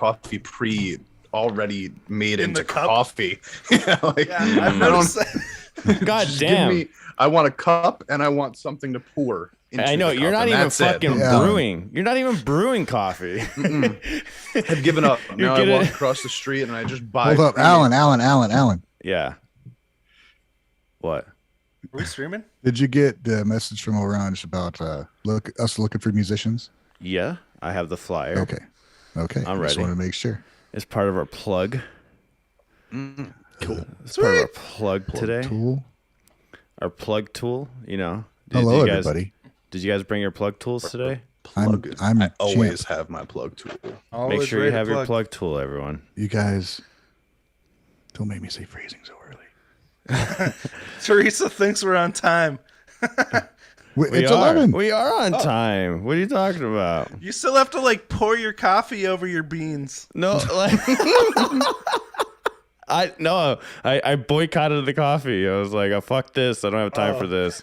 coffee already made In into the cup? coffee. I've noticed that. God Just damn. I want a cup and I want something to pour into I know the you're cup, not and even that's it. fucking brewing. You're not even brewing coffee. I've given up. Now I walk across the street and I just buy. Hold up, Alan. Yeah. What? Are we streaming? Did you get the message from Orange about us looking for musicians? Yeah, I have the flyer. Okay. I'm I just ready. want to make sure. It's part of our plug. Cool. It's part of our plug today. Tool. Our plug tool. You know. Hello, everybody. Did you guys bring your plug tools today? I always have my plug tool. Make sure you have your plug tool, everyone. You guys don't make me say phrasing so early. Teresa thinks we're on time. It's 11. We are on time. What are you talking about? You still have to like pour your coffee over your beans. No, like I boycotted the coffee. I was like, oh, fuck this. I don't have time for this.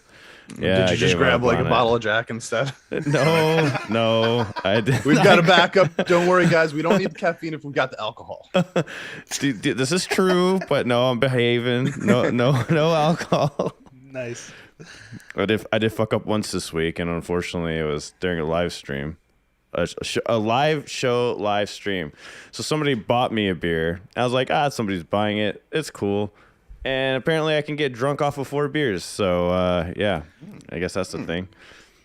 Yeah. Did you just grab like a bottle of Jack instead? No, I did. We've got a backup. Don't worry, guys. We don't need the caffeine if we've got the alcohol. Dude, this is true, but no, I'm behaving. No alcohol. Nice. I did fuck up once this week, and unfortunately, it was during a live stream, a live stream. So somebody bought me a beer. I was like, somebody's buying it. It's cool. And apparently, I can get drunk off of 4 beers. So yeah, I guess that's the thing.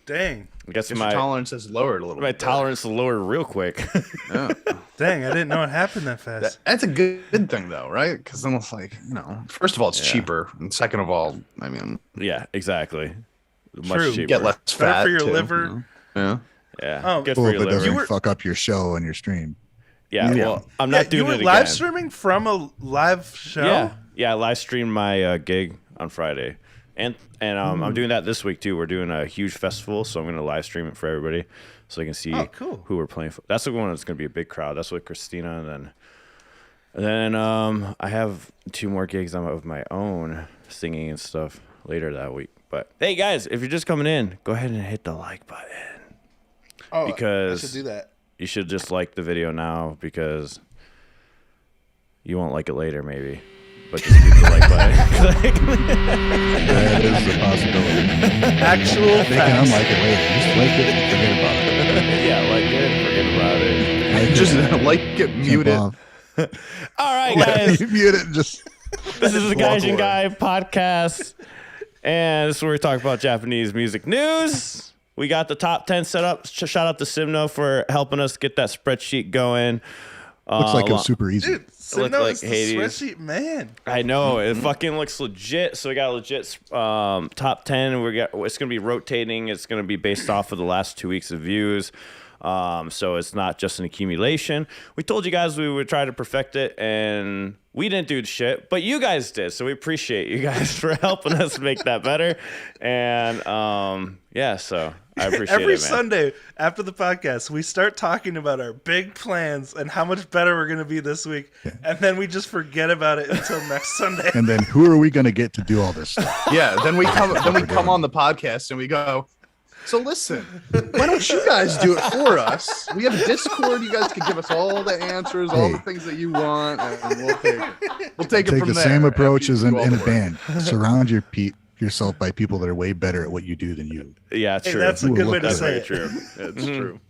Dang. I guess Your my tolerance has lowered a little. My bit. tolerance lowered real quick. Yeah. Dang, I didn't know it happened that fast. That's a good thing, though, right? Because then it's like, first of all, it's cheaper, and second of all, I mean, yeah, exactly. Much True. cheaper. Get less fat for your too, liver. Yeah. Yeah. Oh, good Cool, for your but liver. doesn't fuck up your show and your stream. Yeah. Well, I'm not doing you were it live again. streaming from a live show? Yeah. I live streamed my gig on Friday, and I'm doing that this week too. We're doing a huge festival, so I'm going to live stream it for everybody, so you can see who we're playing for. That's the one that's going to be a big crowd. That's with Christina, and then I have 2 more gigs of my own singing and stuff later that week. But hey, guys, if you're just coming in, go ahead and hit the like button. Oh, because I should do that. You should just like the video now because you won't like it later, maybe. But just keep the like button. That is a possibility. Actual They can unlike it later. Just like it and forget about it. Yeah, like it, forget about it. Like Just it, like it, mute it. off. All right, guys. You mute it and just. This is the Walk Gaijin away. Guy podcast. And this is where we talk about Japanese music news. We got the top 10 set up. Shout out to Simno for helping us get that spreadsheet going. Looks like it was super easy. Dude, so looked no, like it's the Hades. spreadsheet, man. I know it fucking looks legit. So we got a legit top 10. It's gonna be rotating. It's gonna be based off of the last 2 weeks of views. So it's not just an accumulation. We told you guys we would try to perfect it, and we didn't do shit, but you guys did. So we appreciate you guys for helping us make that better. And yeah, so I appreciate Every it, man. Sunday after the podcast, we start talking about our big plans and how much better we're going to be this week. And then we just forget about it until next Sunday. And then who are we going to get to do all this stuff? Yeah. Then we come on the podcast and we go. So listen, why don't you guys do it for us? We have a Discord. You guys can give us all the answers, all the things that you want, and we'll take it. We'll take it from the there. same approach after as you in do all a the work. band. Surround yourself by people that are way better at what you do than you. Yeah, true. That's a good way to That's say very it. true. It's true.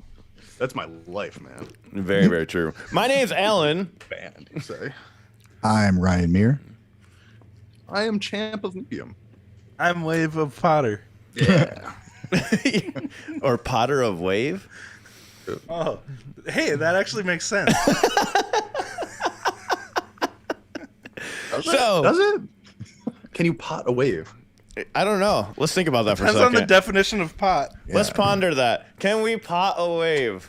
That's my life, man. Very, very true. My name's Alan. Band, you say. I'm Ryan Meir. I am champ of medium. I'm Wave of Potter. Yeah. Or Potter of Wave. Oh, hey, that actually makes sense. Does it? Can you pot a wave? I don't know. Let's think about that for a Depends second. on the definition of pot. Let's ponder that. Can we pot a wave?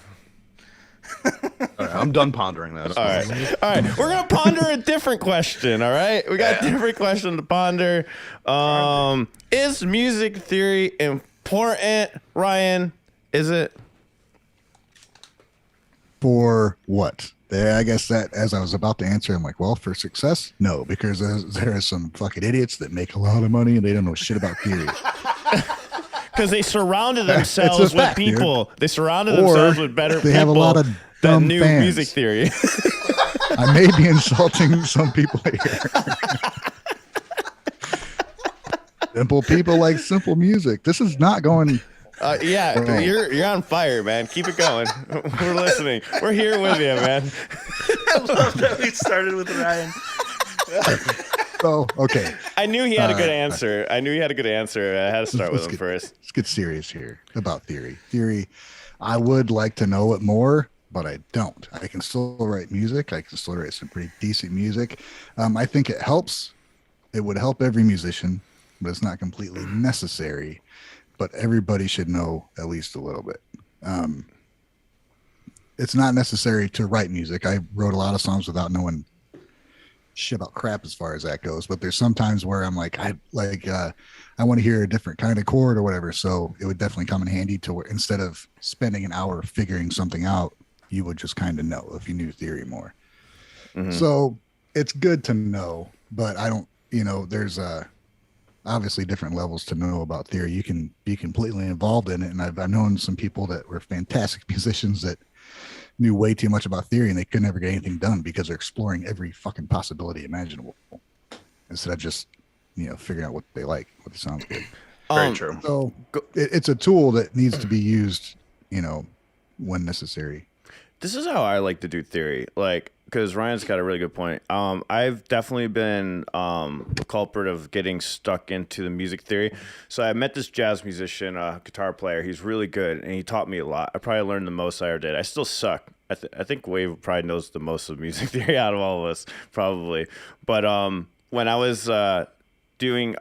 All right, I'm done pondering that. All right. We're gonna ponder a different question. All right, we got a different question to ponder. Is music theory important, Ryan? Is it? For what? I guess that as I was about to answer, I'm like, well, for success, no, because there are some fucking idiots that make a lot of money and they don't know shit about theory. Because they surrounded themselves with fact, people. dude. They surrounded themselves with better they people. have a lot of dumb new fans. music theory. I may be insulting some people here. Simple people like simple music. This is not going. Yeah, Bro. you're on fire, man. Keep it going. We're listening. We're here with you, man. I love that we started with Ryan. Oh, okay. I knew he had a good answer. I had to start with him first. Let's get serious here about theory. Theory, I would like to know it more, but I don't. I can still write music. I can still write some pretty decent music. I think it helps. It would help every musician, but it's not completely necessary. But everybody should know at least a little bit. It's not necessary to write music. I wrote a lot of songs without knowing shit about crap as far as that goes. But there's sometimes where I'm like, I want to hear a different kind of chord or whatever. So it would definitely come in handy to where instead of spending an hour figuring something out, you would just kind of know if you knew theory more. Mm-hmm. So it's good to know, but I don't, there's obviously different levels to know about theory. You can be completely involved in it. And I've known some people that were fantastic musicians that knew way too much about theory and they could never get anything done because they're exploring every fucking possibility imaginable instead of just, figuring out what they like, what sounds good. Very true. So it's a tool that needs to be used, when necessary. This is how I like to do theory, because Ryan's got a really good point. I've definitely been a culprit of getting stuck into the music theory. So I met this jazz musician, a guitar player. He's really good, and he taught me a lot. I probably learned the most I ever did. I still suck. I think Wave probably knows the most of music theory out of all of us, probably. But when I was I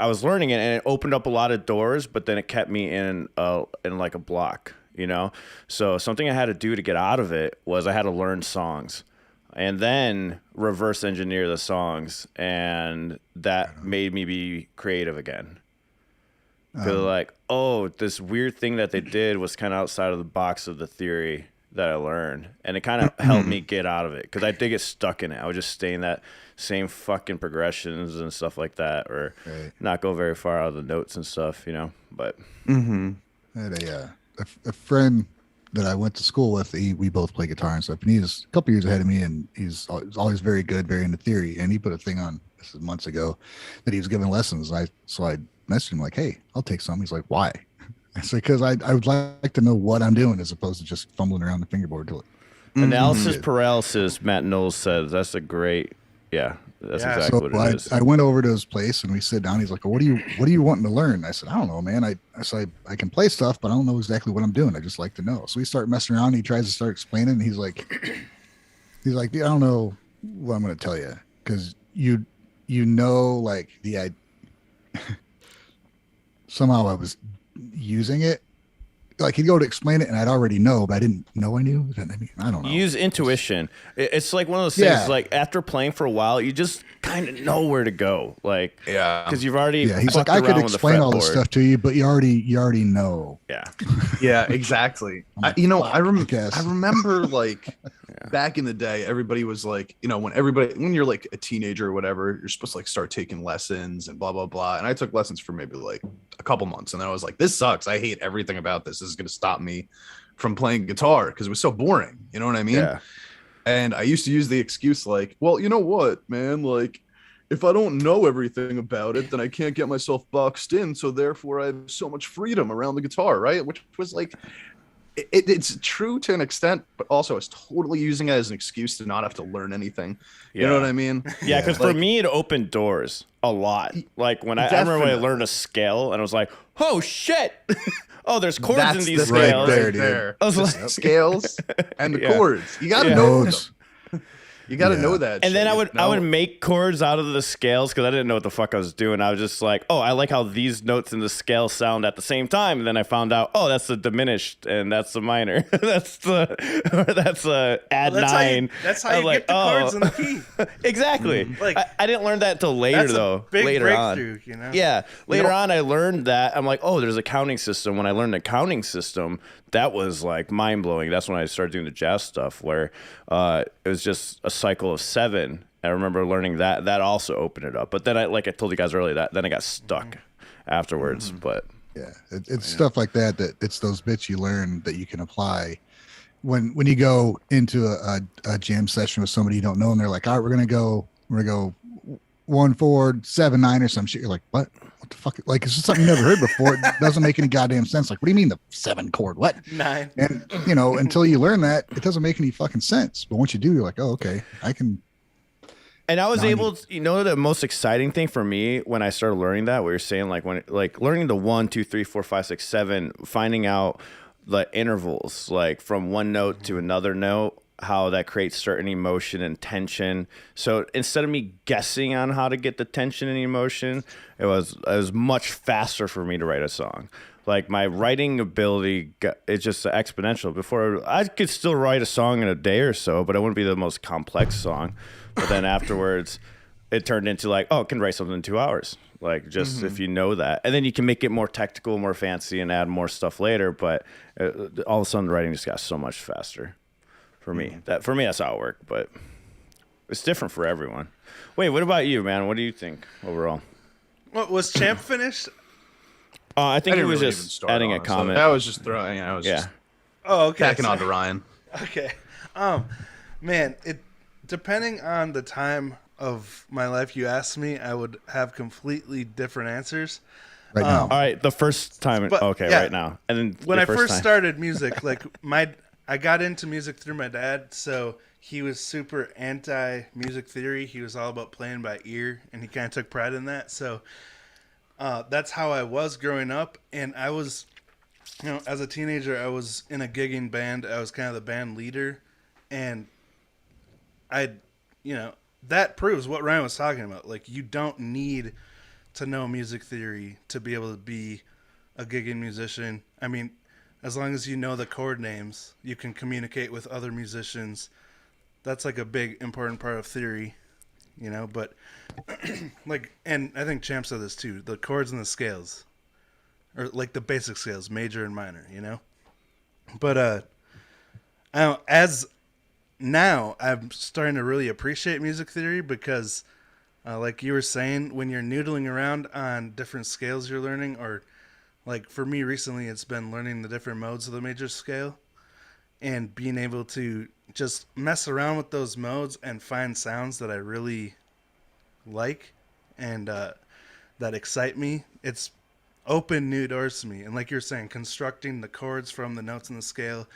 was learning it, and it opened up a lot of doors, but then it kept me in like a block. So something I had to do to get out of it was I had to learn songs and then reverse engineer the songs, and that made me be creative again. This weird thing that they did was kind of outside of the box of the theory that I learned, and it kind of helped me get out of it because I did get stuck in it. I would just stay in that same fucking progressions and stuff like that, or not go very far out of the notes and stuff, but I had a friend that I went to school with. We both play guitar and stuff, and he's a couple years ahead of me, and he's always very good, very into theory. And he put a thing on, this is months ago, that he was giving lessons. So I messaged him like, "Hey, I'll take some." He's like, "Why?" I said, "Because I would like to know what I'm doing as opposed to just fumbling around the fingerboard to it." Analysis paralysis, Matt Knowles says. That's a great, that's exactly what it is. I went over to his place and we sit down. He's like, "Well, what are you wanting to learn?" I said, "I don't know, man. I can play stuff, but I don't know exactly what I'm doing. I just like to know." So we start messing around. And he tries to start explaining. And he's like, "I don't know what I'm going to tell you because like somehow I was using it. Like he'd go to explain it and I'd already know, but I didn't know I knew. I don't know. Use intuition. It's like one of those things. Like after playing for a while, you just kind of know where to go. Because you've already. Yeah, he's like, I could explain all this stuff to you, but you already know. Yeah. Yeah, exactly. I remember back in the day, everybody was like, when you're like a teenager or whatever, you're supposed to start taking lessons and blah blah blah. And I took lessons for maybe a couple months, and then I was like, this sucks. I hate everything about this. This is going to stop me from playing guitar because it was so boring. You know what I mean? Yeah. And I used to use the excuse well, you know what, man? If I don't know everything about it, then I can't get myself boxed in. So therefore, I have so much freedom around the guitar, right? Which was it's true to an extent, but also I was totally using it as an excuse to not have to learn anything. You know what I mean? Yeah, because for me, it opened doors a lot. When I remember when I learned a scale and I was like, oh, shit. Oh, there's chords in these scales. Right there. I was like, scales and the chords. You got to know them. You got to know that. And then I would make chords out of the scales because I didn't know what the fuck I was doing. I was just like, oh, I like how these notes in the scale sound at the same time. And then I found out, oh, that's the diminished and that's the minor. that's add nine. That's how you get the chords in the key. Exactly. I didn't learn that until later though. Later on. Yeah. Later on, I learned that. I'm like, oh, there's a counting system. When I learned the counting system, that was mind blowing. That's when I started doing the jazz stuff where it was just a cycle of 7. I remember learning that. That also opened it up. But then I told you guys earlier, then I got stuck afterwards. But it's stuff like that it's those bits you learn that you can apply when you go into a jam session with somebody you don't know, and they're like, all right, we're gonna go 1-4 7-9 or some shit. You're like, what the fuck? Like, it's just something you never heard before. It doesn't make any goddamn sense. Like, what do you mean the 7 chord? What? 9. And until you learn that, it doesn't make any fucking sense. But once you do, you're like, oh, okay, I can. And I was able to, the most exciting thing for me when I started learning that, what you're saying, like learning the 1, 2, 3, 4, 5, 6, 7, finding out the intervals, like from one note to another note, how that creates certain emotion and tension. So instead of me guessing on how to get the tension and emotion, it was much faster for me to write a song. Like my writing ability, it's just exponential. Before, I could still write a song in a day or so, but it wouldn't be the most complex song. But then afterwards, it turned into like, oh, I can write something in 2 hours. Like just if you know that, and then you can make it more technical, more fancy, and add more stuff later. But all of a sudden, the writing just got so much faster for me. That's how it worked. But it's different for everyone. Wait, what about you, man? What do you think overall? What was Champ finished? I think he was really just even start, adding honestly. a comment. I was just throwing. I was just Oh, okay. tacking on to Ryan. Okay. Man, depending on the time of my life you asked me, I would have completely different answers. Right now. All right, the first time. Right now. And then When I first time. started music, like I got into music through my dad, so he was super anti music theory. He was all about playing by ear, and he kind of took pride in that. So that's how I was growing up, and I was, as a teenager, I was in a gigging band. I was kind of the band leader, and that proves what Ryan was talking about. Like, you don't need to know music theory to be able to be a gigging musician. I mean, as long as you know the chord names, you can communicate with other musicians. That's like a big important part of theory, but like, and I think Champ said this too, the chords and the scales, or like the basic scales, major and minor, but I don't, as now I'm starting to really appreciate music theory because like you were saying, when you're noodling around on different scales you're learning, or like for me recently, it's been learning the different modes of the major scale and being able to just mess around with those modes and find sounds that I really like and that excite me. It's opened new doors to me. And like you're saying, constructing the chords from the notes in the scale,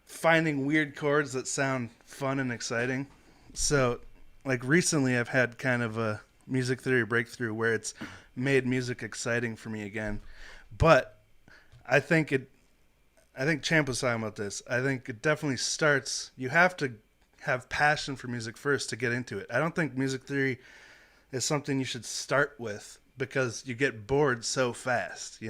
finding weird chords that sound fun and exciting. So like recently I've had kind of a music theory breakthrough where it's made music exciting for me again. But I think Champ was talking about this. I think it definitely starts, you have to have passion for music first to get into it. I don't think music theory is something you should start with because you get bored so fast,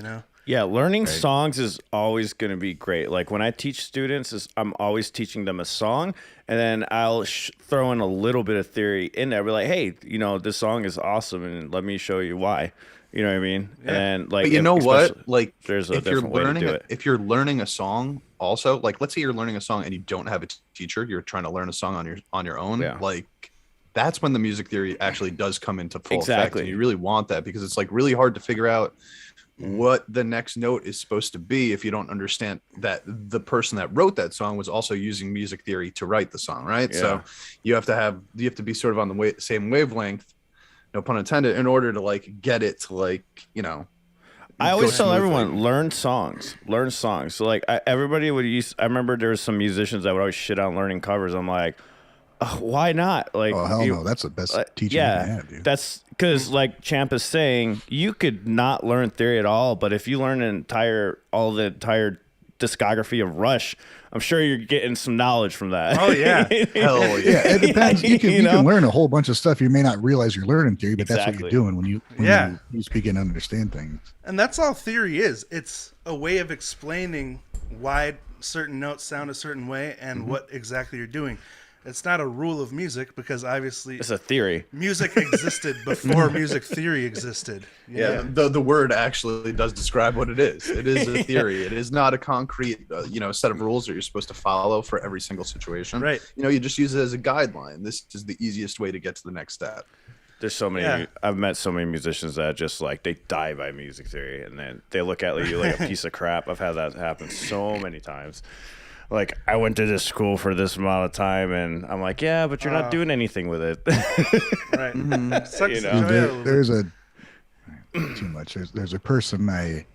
Yeah, learning songs is always going to be great. Like when I teach students, I'm always teaching them a song, and then I'll throw in a little bit of theory in there. Be like, hey, this song is awesome, and let me show you why. You know what I mean? Yeah. And like, but you know what? Like, there's a different way to do it. If you're learning a song, also, like, let's say you're learning a song and you don't have a teacher, you're trying to learn a song on your own. Yeah. Like, that's when the music theory actually does come into full effect. Exactly. And you really want that because it's like really hard to figure out what the next note is supposed to be if you don't understand that the person that wrote that song was also using music theory to write the song, right? Yeah. So you have to be sort of on the same wavelength, no pun intended, in order to like get it to like, I always tell everyone, learn songs. So like everybody would I remember there was some musicians that would always shit on learning covers. I'm like, why not? Like, oh hell no, that's the best teaching you can have, dude. That's because like Champ is saying, you could not learn theory at all, but if you learn the entire discography of Rush, I'm sure you're getting some knowledge from that. Oh yeah. Hell yeah. Yeah, it depends. You can learn a whole bunch of stuff you may not realize you're learning theory, but that's what you're doing when you begin to understand things. And that's all theory is. It's a way of explaining why certain notes sound a certain way and what exactly you're doing. It's not a rule of music because obviously it's a theory. Music existed before music theory existed. Yeah, the word actually does describe what it is. It is a theory. It is not a concrete, set of rules that you're supposed to follow for every single situation. Right. You just use it as a guideline. This is the easiest way to get to the next step. There's so many. Yeah. I've met so many musicians that just like they die by music theory, and then they look at you like a piece of crap. I've had that happen so many times. like, I went to this school for this amount of time, and I'm like, yeah, but you're not doing anything with it. Right. Sucks You to know? enjoy it a little bit. There's a too much. There's a person I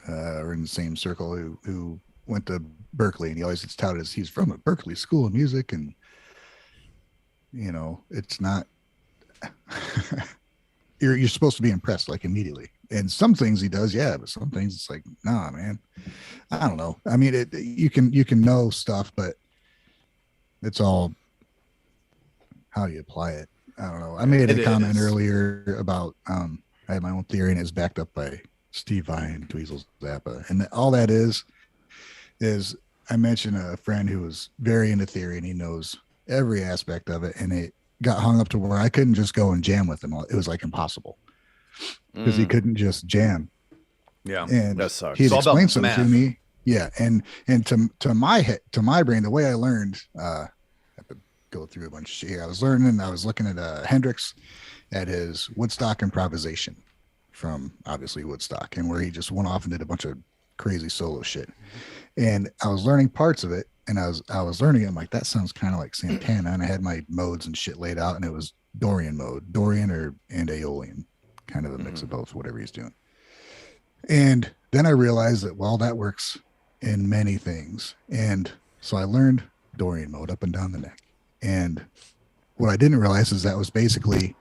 are in the same circle who went to Berkeley, and he always gets touted as he's from a Berkeley School of Music, and you know, it's not. You're supposed to be impressed like immediately, and some things he does, yeah, but some things it's like, nah, man. I don't know. I mean, you can know stuff, but it's all how you apply it. I don't know. I made a comment earlier about I had my own theory, and it's backed up by Steve Vai and Dweezil Zappa, and all that is I mentioned a friend who was very into theory, and he knows every aspect of it, and it got hung up to where I couldn't just go and jam with him. It was like impossible because he couldn't just jam. Yeah, and that sucks. He'd It's all about explained something to math. me. Yeah, and to my head, to my brain, the way I learned, I have to go through a bunch of shit here. I was looking at Hendrix at his Woodstock improvisation from obviously Woodstock, and where he just went off and did a bunch of crazy solo shit. And I was learning parts of it, and I was learning it. I'm like, that sounds kind of like Santana, and I had my modes and shit laid out, and it was Dorian mode, and Aeolian, kind of a mix of both, whatever he's doing. And then I realized that, well, that works in many things. And so I learned Dorian mode up and down the neck. And what I didn't realize is that was basically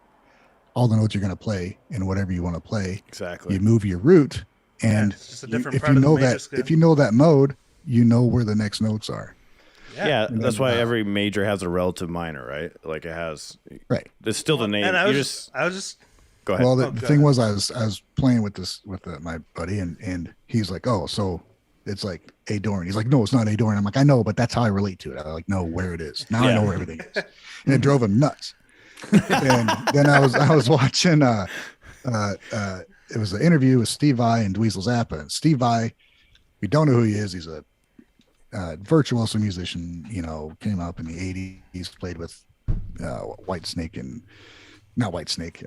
all the notes you're going to play, and whatever you want to play, Exactly. you move your root. And it's just a different if part you of the know major that, scale. if you know that mode, you know where the next notes are. Yeah, that's why then, every major has a relative minor, right? Like it has. Right. It's still the name. And I You was just go ahead. Well, the Oh, go thing ahead. was, I was playing with this with my buddy, and he's like, "Oh, so it's like A Dorian." He's like, "No, it's not A Dorian." I'm like, "I know, but that's how I relate to it. I like know where it is. Now I Yeah. know where everything is," and it drove him nuts. And then I was watching it was an interview with Steve Vai and Dweezil Zappa, and Steve Vai, we don't know who he is. He's a virtuoso musician. You know, came up in the '80s, played with White Snake and not White Snake,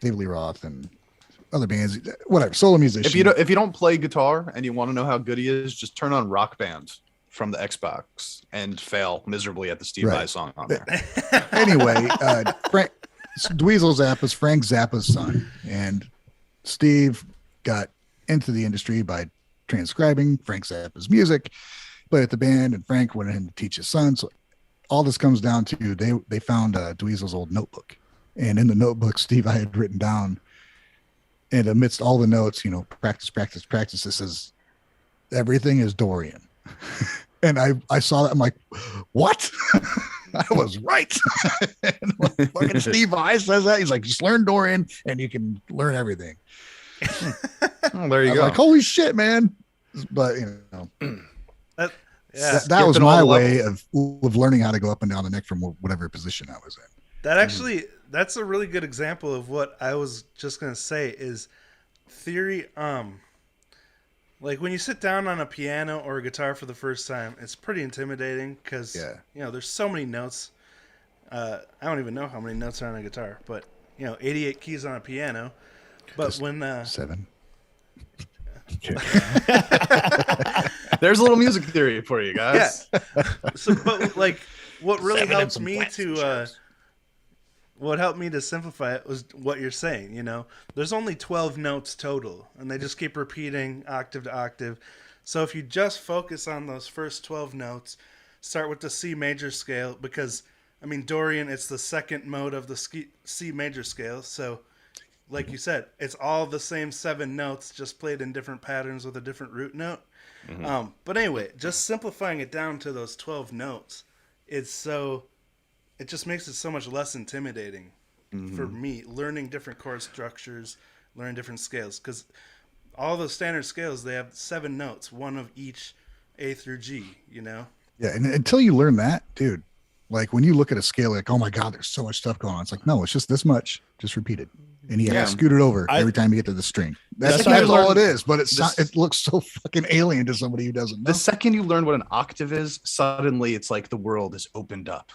David Lee Roth and other bands, whatever, solo musician. If you don't play guitar and you want to know how good he is, just turn on Rock Band from the Xbox and fail miserably at the Steve Vai song on there. Anyway, Dweezil Zappa's Frank Zappa's son, and Steve got into the industry by transcribing Frank Zappa's music, played at the band, and Frank went in to teach his son. So all this comes down to they found Dweezil's old notebook, and in the notebook, Steve I had written down, and amidst all the notes, you know, practice, it says everything is Dorian. And I saw that, I'm like, what? I was right. And fucking Steve Vai says that. He's like, just learn Dorian and you can learn everything. Oh, there you I was go. like, holy shit, man. But you know, yeah. that was skipping all my the way of learning how to go up and down the neck from whatever position I was in. That actually, that's a really good example of what I was just gonna say is theory. Like when you sit down on a piano or a guitar for the first time, it's pretty intimidating because you know there's so many notes. I don't even know how many notes are on a guitar, but you know, 88 keys on a piano. But Just when 7. There's a little music theory for you guys. so, but like, what really 7 and helped some me flats and to sharps. what helped me to simplify it was what you're saying. You know, there's only 12 notes total, and they just keep repeating octave to octave. So if you just focus on those first 12 notes, start with the C major scale, because I mean Dorian, it's the second mode of the C major scale. So, like you said, it's all the same 7 notes, just played in different patterns with a different root note. But anyway, just simplifying it down to those 12 notes, it just makes it so much less intimidating for me, learning different chord structures, learning different scales, because all those standard scales, they have 7 notes, one of each A through G, you know? Yeah, and until you learn that, dude, like when you look at a scale, like, oh my God, there's so much stuff going on. It's like, no, it's just this much, just repeat it. And you have to scoot it over every time you get to the string. That's all it is, but it looks so fucking alien to somebody who doesn't know. The second you learn what an octave is, suddenly it's like the world is opened up.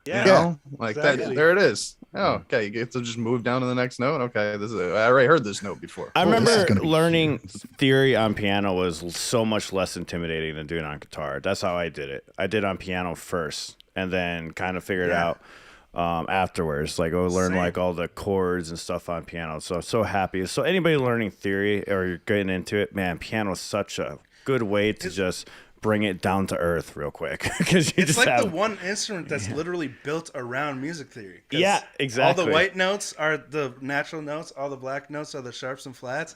Yeah. You know, like Exactly. that. There it is. Oh, okay. You get to just move down to the next note. Okay, I already heard this note before. I this is remember gonna be learning theory on piano was so much less intimidating than doing it on guitar. That's how I did it. I did it on piano first, and then kind of figured out afterwards. Like I would learn like all the chords and stuff on piano. So I'm so happy. So anybody learning theory or you're getting into it, man, piano is such a good way to just bring it down to earth real quick. Because It's like the one instrument that's literally built around music theory. 'Cause Yeah, exactly. all the white notes are the natural notes. All the black notes are the sharps and flats.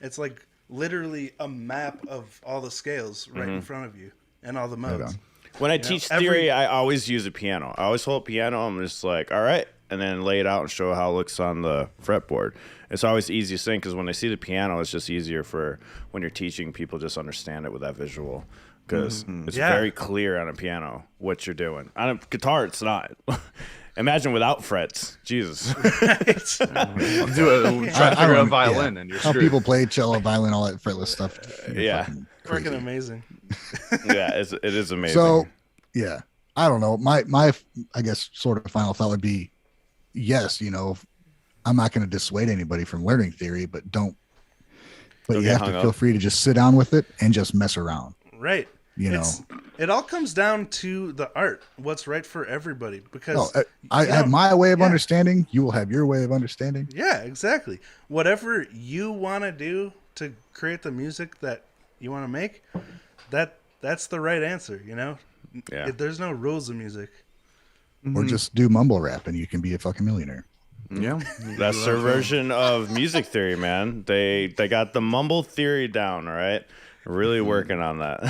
It's like literally a map of all the scales right in front of you and all the modes. When I teach theory, I always use a piano. I always hold a piano. I'm just like, all right, and then lay it out and show how it looks on the fretboard. It's always the easiest thing because when they see the piano, it's just easier for when you're teaching people just understand it with that visual because it's very clear on a piano what you're doing. On a guitar, it's not. Imagine without frets. Jesus. Try to figure out violin and you're how screwed. people play cello, violin, all that fretless stuff. Yeah. Freaking amazing. Yeah, it is amazing. So, yeah, I don't know. My I guess sort of final thought would be, yes, you know, I'm not going to dissuade anybody from learning theory, but you get have hung to up. feel free to just sit down with it and just mess around. Right. You know, It all comes down to the art, what's right for everybody. Because I have my way of understanding. You will have your way of understanding. yeah, exactly. Whatever you want to do to create the music that you want to make, that's the right answer. You know, there's no rules of music. Or just do mumble rap and you can be a fucking millionaire. Yeah, That's their version of music theory, man. They got the mumble theory down, all right? Really working on that.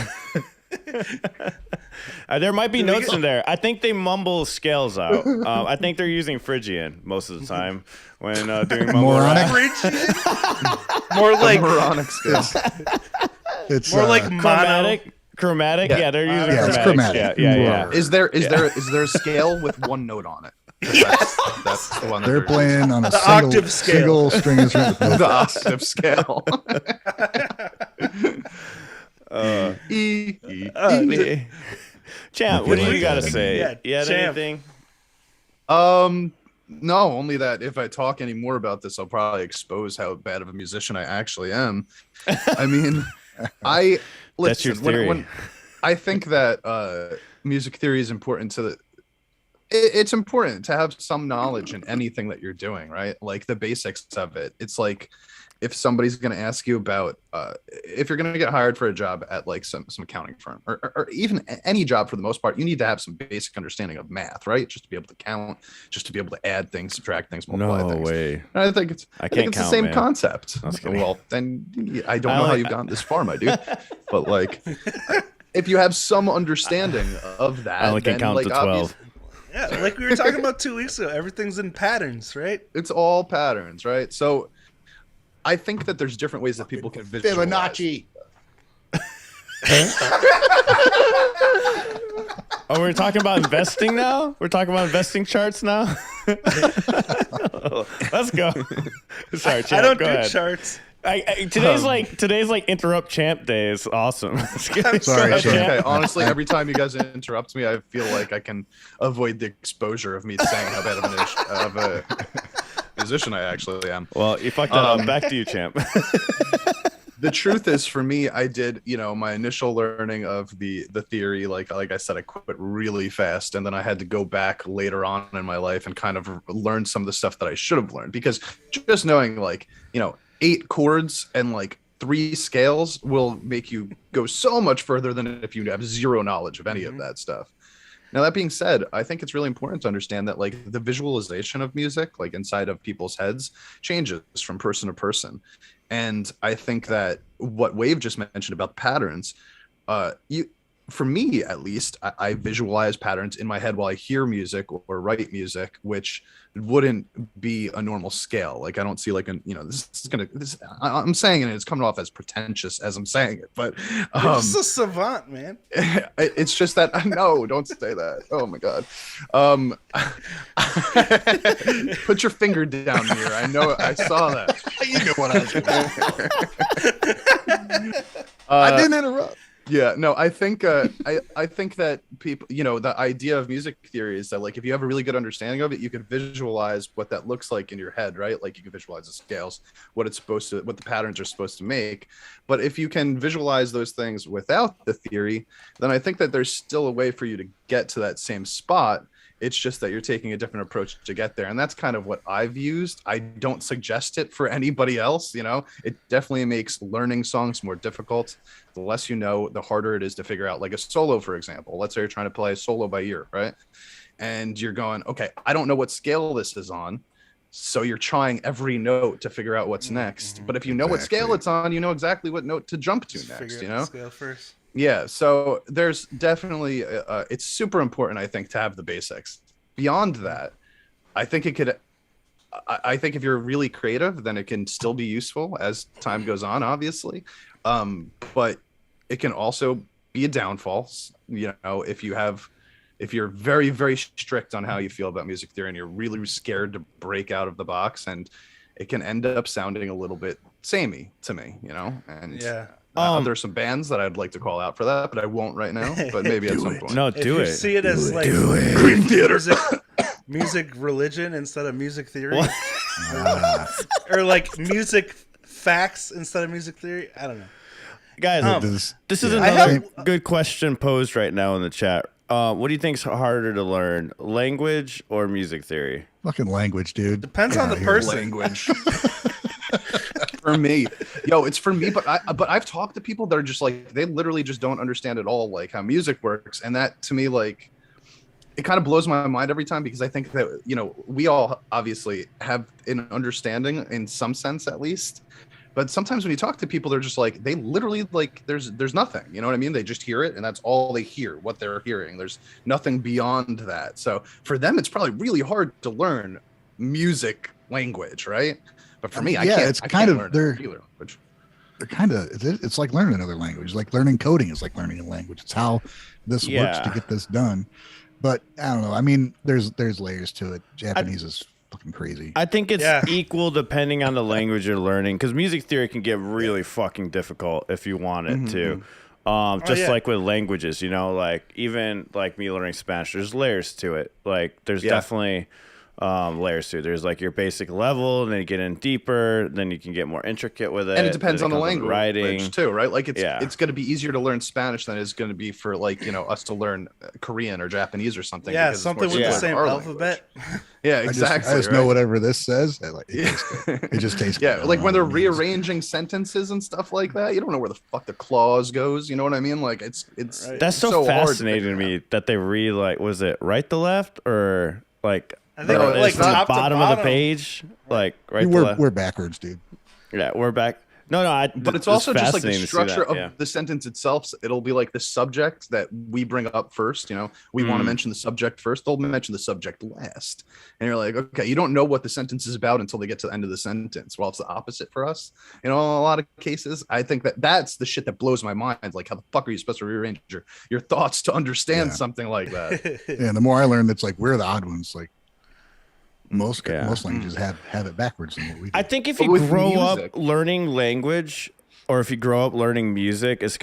There might be notes in there. I think they mumble scales out. I think they're using Phrygian most of the time when doing mumble rap. More like moronic skills. It's more like Chromatic. Yeah, they're using yeah, it's chromatic. chromatic. Yeah. Is there a scale with one note on it? That's the one. they're playing on a octave scale. single string instrument. the octave scale. Champ, what do you got to Yeah, say? yeah, You had Champ. anything? No, only that if I talk any more about this, I'll probably expose how bad of a musician I actually am. I mean, That's your theory. When I think that music theory is important to it's important to have some knowledge in anything that you're doing, right? Like the basics of it. It's like if somebody's going to ask you about if you're going to get hired for a job at like some accounting firm or even any job for the most part, you need to have some basic understanding of math, right? Just to be able to count, just to be able to add things, subtract things, multiply things. No way. And I think it's count, the same man. concept. Well, then I don't know how you've gotten this far, my dude. But like, if you have some understanding of that, I only can then, count like, to 12. obviously, Yeah, like we were talking about 2 weeks ago. Everything's in patterns, right? it's all patterns, right? So I think that there's different ways that people can visualize. Fibonacci. Oh, we're talking about investing now? We're talking about investing charts now? Let's go. Sorry, Champ, I don't go do ahead. charts. Today's like interrupt Champ day is awesome. Sorry, That's Champ. okay. Honestly, every time you guys interrupt me, I feel like I can avoid the exposure of me saying how bad of a musician I actually am. Well, you fucked that up. Back to you, Champ. The truth is, for me, I did, my initial learning of the theory, like I said, I quit really fast, and then I had to go back later on in my life and kind of learn some of the stuff that I should have learned, because just knowing 8 chords and 3 scales will make you go so much further than if you have zero knowledge of any of that stuff. Now, that being said, I think it's really important to understand that the visualization of music, inside of people's heads, changes from person to person. And I think that what Wave just mentioned about patterns, for me at least, I visualize patterns in my head while I hear music or write music, which wouldn't be a normal scale. I don't see I'm saying it, it's coming off as pretentious as I'm saying it, but You're just a savant, man. it's just that no, don't say that. Oh my god. Put your finger down here. I know, I saw that. You know what I was doing. I didn't interrupt. Yeah, no, I think I think that people, the idea of music theory is that like if you have a really good understanding of it, you can visualize what that looks like in your head, right? Like you can visualize the scales, what the patterns are supposed to make. But if you can visualize those things without the theory, then I think that there's still a way for you to get to that same spot. It's just that you're taking a different approach to get there. And that's kind of what I've used. I don't suggest it for anybody else. It definitely makes learning songs more difficult. The less you know, the harder it is to figure out, like a solo, for example. Let's say you're trying to play a solo by ear, right? And you're going, okay, I don't know what scale this is on. So you're trying every note to figure out what's next. But if you know what scale it's on, you know exactly what note to jump to next, Figure out the scale first. Yeah, so there's definitely it's super important, I think, to have the basics. Beyond that, I think I think if you're really creative, then it can still be useful as time goes on, obviously. But it can also be a downfall. If you're very, very strict on how you feel about music theory and you're really scared to break out of the box, and it can end up sounding a little bit samey to me, and yeah. There's some bands that I'd like to call out for that, but I won't right now. But maybe at some point. No, If do you it. see it as like Dream Theater. music religion instead of music theory, or like music facts instead of music theory. I don't know. Guys, this is another good question posed right now in the chat. What do you think's harder to learn, language or music theory? Fucking language, dude. Depends on the person. Language. For me, it's for me, but I've talked to people that are just like, they literally just don't understand at all like how music works, and that to me, like, it kind of blows my mind every time, because I think that we all obviously have an understanding in some sense at least, but sometimes when you talk to people, they're just like, they literally like there's nothing, you know what I mean? They just hear it and that's all they hear, what they're hearing. There's nothing beyond that. So for them, it's probably really hard to learn music language, right? But for me, I can't. It's kind of they're kind of it's like learning another language. Like learning coding is like learning a language. It's how this works to get this done. But I don't know. I mean, there's layers to it. Japanese is fucking crazy. I think it's equal depending on the language you're learning, because music theory can get really fucking difficult if you want it to. Like with languages, like even like me learning Spanish, there's layers to it. Like there's definitely layers to it. There's like your basic level, and then you get in deeper, then you can get more intricate with it. And it depends on the language writing too, right? Like it's going to be easier to learn Spanish than it's going to be for like, us to learn Korean or Japanese or something. Yeah, something with the same alphabet. Yeah, exactly. I just know whatever this says. It just tastes good. Yeah, like when they're rearranging sentences and stuff like that, you don't know where the fuck the clause goes. You know what I mean? Like it's that's so fascinating to me that they read, like, was it right to left or like I think like from the top to bottom of the page, like right to left. We're backwards, dude. Yeah, we're back. No, but it's also just like the structure of the sentence itself. It'll be like the subject that we bring up first. We want to mention the subject first. They'll mention the subject last. And you're like, okay, you don't know what the sentence is about until they get to the end of the sentence. Well, it's the opposite for us. In a lot of cases, I think that's the shit that blows my mind. Like, how the fuck are you supposed to rearrange your thoughts to understand something like that? And the more I learn, it's like, we're the odd ones. Like, most languages have it backwards than what we do. I think if you grow up learning language, or if you grow up learning music, it's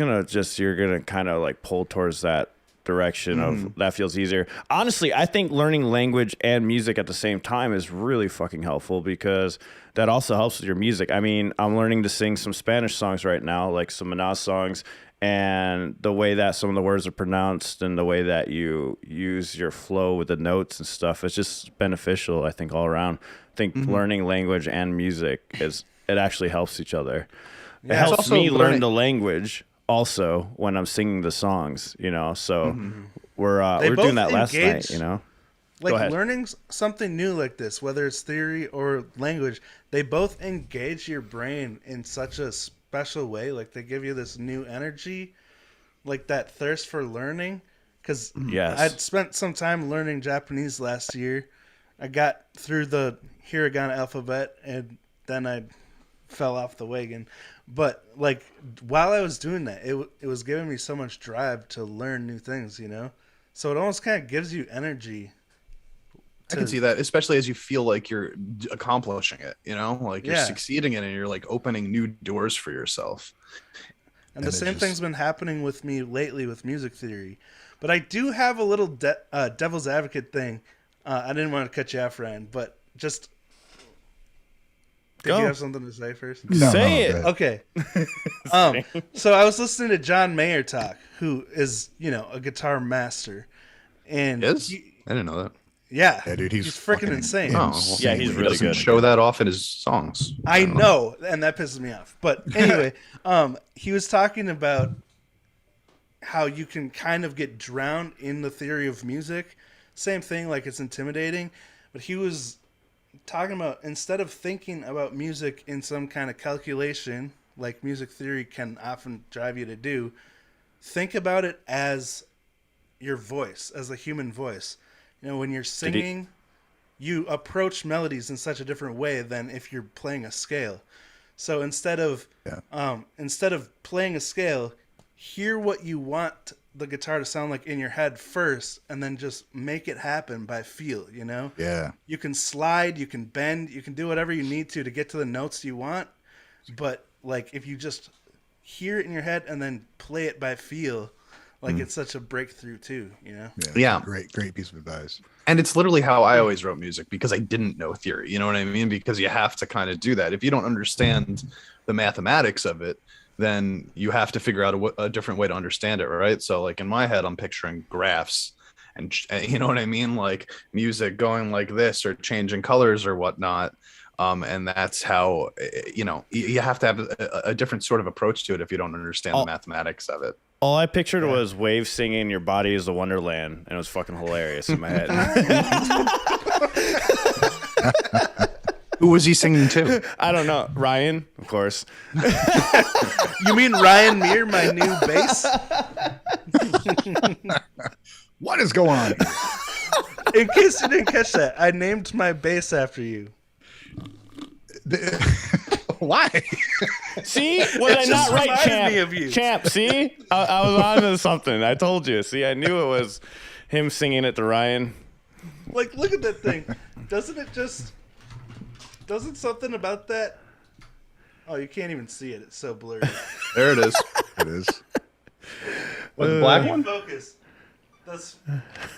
you're gonna kind of like pull towards that direction of that feels easier. Honestly, I think learning language and music at the same time is really fucking helpful, because that also helps with your music. I mean, I'm learning to sing some Spanish songs right now, like some Minaj songs, and the way that some of the words are pronounced and the way that you use your flow with the notes and stuff, it's just beneficial, I think, all around. I think learning language and music it actually helps each other. It helps me learn the language also when I'm singing the songs, so we're doing that last night, Like learning something new like this, whether it's theory or language, they both engage your brain in such a special way. Like they give you this new energy, like that thirst for learning. Because I'd spent some time learning Japanese last year. I got through the hiragana alphabet and then I fell off the wagon. But like while I was doing that, it was giving me so much drive to learn new things, So it almost kind of gives you energy. I can see that, especially as you feel like you're accomplishing it, like you're succeeding in it and you're like opening new doors for yourself. And the same thing's been happening with me lately with music theory. But I do have a little devil's advocate thing. I didn't want to cut you off, Ryan, but just... Did you have something to say first? No, say it. Okay. So I was listening to John Mayer talk, who is, a guitar master. And I didn't know that. Yeah, dude, he's freaking insane. Oh, yeah, he's really good. Show that off in his songs. I know, and that pisses me off. But anyway, he was talking about how you can kind of get drowned in the theory of music. Same thing, like it's intimidating. But he was talking about, instead of thinking about music in some kind of calculation, like music theory can often drive you to do, think about it as your voice, as a human voice. When you're singing, you approach melodies in such a different way than if you're playing a scale. So instead of playing a scale, hear what you want the guitar to sound like in your head first, and then just make it happen by feel. Yeah. You can slide, you can bend, you can do whatever you need to get to the notes you want. But like if you just hear it in your head and then play it by feel. It's such a breakthrough too, Yeah. Great piece of advice. And it's literally how I always wrote music, because I didn't know theory. You know what I mean? Because you have to kind of do that. If you don't understand the mathematics of it, then you have to figure out a different way to understand it, right? So like in my head, I'm picturing graphs and you know what I mean? Like music going like this or changing colors or whatnot. And that's how, you have to have a different sort of approach to it if you don't understand the mathematics of it. All I pictured was Wave singing "Your Body Is a Wonderland," and it was fucking hilarious in my head. Who was he singing to? I don't know. Ryan, of course. You mean Ryan Muir, my new bass? What is going on? In case you didn't catch that, I named my bass after you. Why? See, was I not right, Champ? Me of you. Champ, see, I was on to something. I told you. See, I knew it was him singing it to Ryan. Like, look at that thing. Doesn't something about that? Oh, you can't even see it. It's so blurry. There it is. It is. What, the black one? Focus.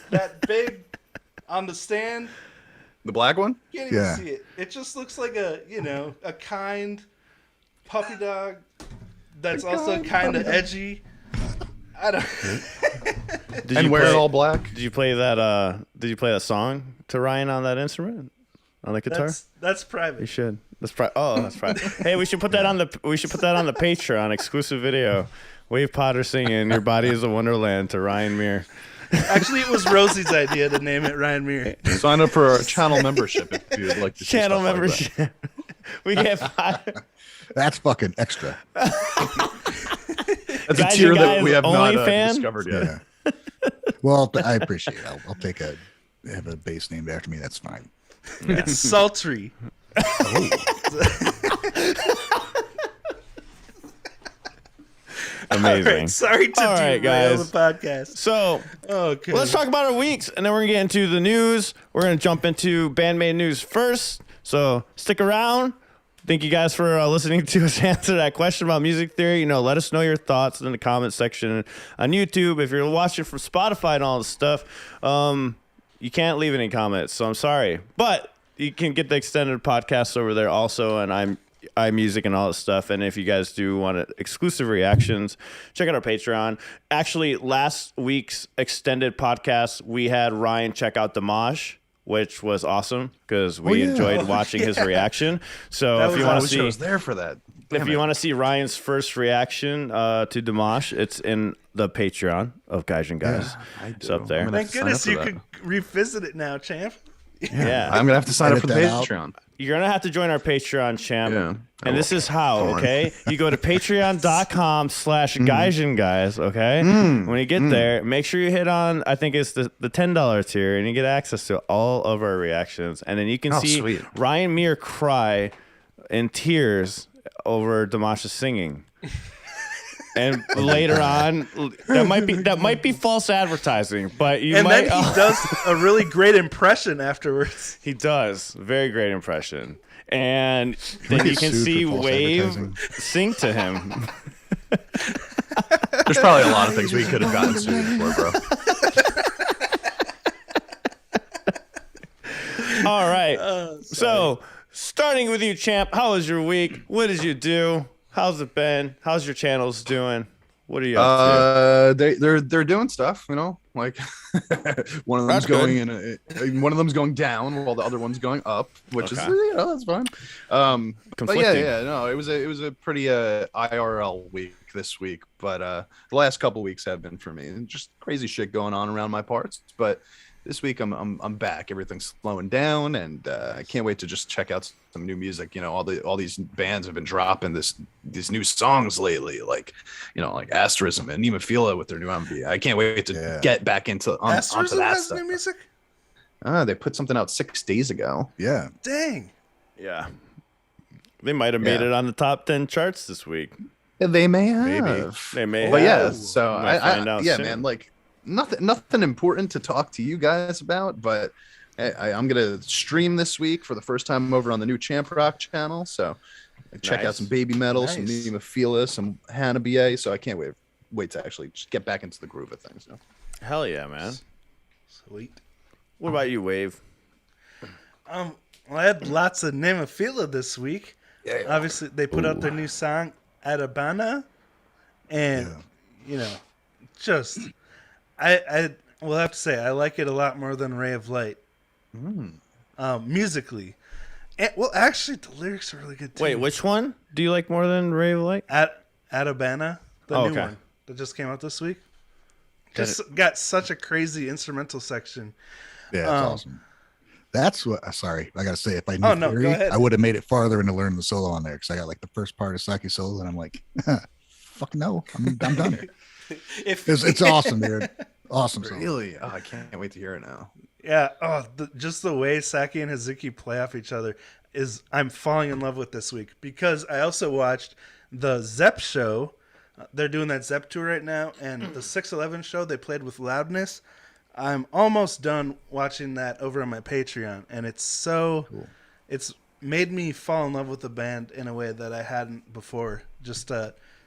That big on the stand. The black one? You can't even see it. It just looks like a kind puppy dog that's also kind of edgy. I don't. And wear it all black? Did you play that? Did you play that song to Ryan on that instrument, on the guitar? That's private. You should. That's private. Oh, that's private. Hey, we should put that on the Patreon exclusive video. Wave Potter singing "Your Body Is a Wonderland" to Ryan Muir. Actually, it was Rosie's idea to name it Ryan Muir. Sign up for our channel membership if you'd like to see Channel stuff membership. Like We get 5. That's fucking extra. That's Gaijin a tier that guys we have not only fan? discovered yet. Yeah. Well, I appreciate it. I'll have a bass named after me. That's fine. It's sultry. Amazing. All right, sorry to derail guys. the podcast. So, Okay. let's talk about our weeks, and then we're going to get into the news. We're going to jump into band-maid news first. So, stick around. Thank you guys for listening to us answer that question about music theory. Let us know your thoughts in the comment section on YouTube. If you're watching from Spotify and all this stuff, you can't leave any comments, so I'm sorry. But you can get the extended podcast over there also, and iMusic and all that stuff. And if you guys do want exclusive reactions, check out our Patreon. Actually, last week's extended podcast, we had Ryan check out Dimash, which was awesome because we enjoyed watching his reaction. So if you want to see, I was there for that. if you want to see Ryan's first reaction to Dimash, it's in the Patreon of Gaijin Guys. I do. It's up there. Thank goodness you could revisit it now, champ. Yeah. I'm gonna have to sign up for the Edit that out. Patreon. You're going to have to join our Patreon, champ. Yeah. And this is how, okay? You go to patreon.com/Gaijin guys, okay? When you get there, make sure you hit on, I think it's the $10 tier, and you get access to all of our reactions. And then you can see sweet. Ryan Muir cry in tears over Dimash's singing. And later on, that might be false advertising, but Then he does a really great impression afterwards. He does. Very great impression. And then you can see Sued for false Wave advertising. sing to him. There's probably a lot of things we could have gotten sued for, bro. All right. So, starting with you, champ, how was your week? What did you do? How's it been? How's your channels doing? What are you up They're doing stuff, you know, like one of them's one of them's going down while the other one's going up, which is, you know, that's fine. But yeah, no, it was a pretty IRL week this week, but the last couple weeks have been for me, and just crazy shit going on around my parts. But this week I'm back. Everything's slowing down, and I can't wait to just check out some new music. You know, all these bands have been dropping these new songs lately, like, you know, like Asterism and Nemophila with their new MV. I can't wait to get back onto that stuff. New music? They put something out 6 days ago. Yeah. Dang. Yeah. They might have made it on the top 10 charts this week. They may have. Maybe. They may have. But yeah, so soon. man, like nothing important to talk to you guys about, but I'm gonna stream this week for the first time over on the new Champ Rock channel. So check out some Baby Metal, some Nemophila, some Hannah. So I can't wait to actually just get back into the groove of things. You know? Hell yeah, man. Sweet. What about you, Wave? Well, I had lots of Nemophila this week. Yeah. Obviously, they put out their new song, Adabana, and, you know, just... I will have to say I like it a lot more than Ray of Light. Musically, and, well, actually, the lyrics are really good too. Wait, which one do you like more than Ray of Light? Adabana, the new one that just came out this week. Just got such a crazy instrumental section. Yeah, it's awesome. That's what. Sorry, I gotta say, if I knew theory, go ahead. I would have made it farther into learning the solo on there, because I got like the first part of Saki solo, and I'm like, fuck no, I'm done. It's awesome, dude. Awesome song. Really? Oh, I can't wait to hear it now. Yeah. Oh, just the way Saki and Hazuki play off each other I'm falling in love with this week, because I also watched the Zepp show. They're doing that Zepp tour right now, and the 611 show they played with Loudness. I'm almost done watching that over on my Patreon, and it's so cool. It's made me fall in love with the band in a way that I hadn't before. Just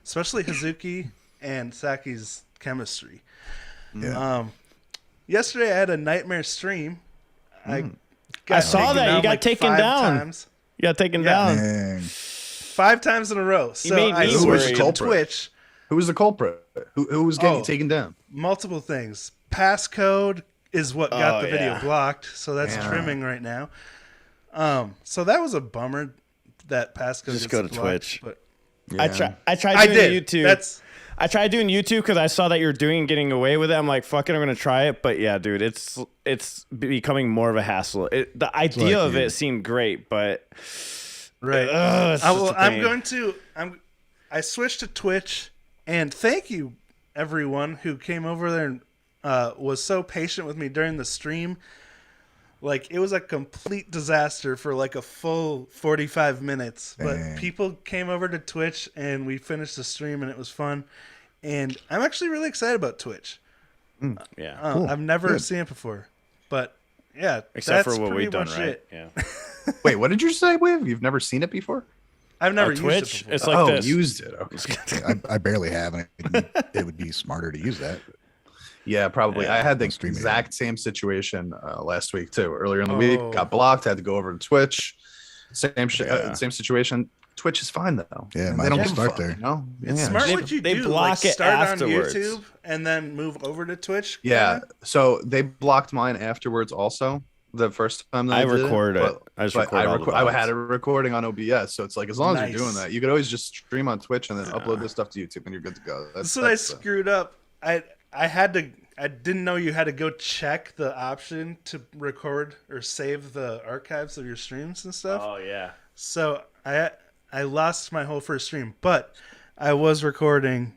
especially Hazuki and Saki's chemistry. Yeah. Yesterday I had a nightmare stream. I saw that. You got taken down. Times. You got taken down. Dang. 5 times in a row. So I switched to Twitch. Who was the culprit? Who was getting taken down? Multiple things. Passcode is what got the video blocked, so that's trimming right now. So that was a bummer that passcode just go to blocked, Twitch. But I tried doing YouTube. I tried doing YouTube because I saw that you're getting away with it. I'm like, fuck it, I'm gonna try it. But yeah, dude, it's becoming more of a hassle. The idea of it seemed great, but I switched to Twitch, and thank you everyone who came over there and was so patient with me during the stream. Like, it was a complete disaster for like a full 45 minutes. But people came over to Twitch, and we finished the stream, and it was fun. And I'm actually really excited about Twitch. Yeah. Cool. I've never seen it before. But, yeah. Except that's for what we've done, right? it. Yeah. Wait, what did you say, Wave? You've never seen it before? I've never used Twitch? it before. It's like this. Used it. Okay. I barely have, and it would be smarter to use that. Yeah, probably. Yeah, I had the exact same situation last week too. Earlier in the week, got blocked. Had to go over to Twitch. Same situation. Twitch is fine though. Yeah, they don't start fuck, there. You know? It's smart what you they do. block it start afterwards. on YouTube and then move over to Twitch. Yeah. So they blocked mine afterwards. Also, the first time that I record did it. I just record all the I VODs. had a recording on OBS. So it's like, as long as you're doing that, you could always just stream on Twitch and then upload this stuff to YouTube, and you're good to go. That's what I screwed up. I didn't know you had to go check the option to record or save the archives of your streams and stuff. Oh yeah. So I lost my whole first stream, but I was recording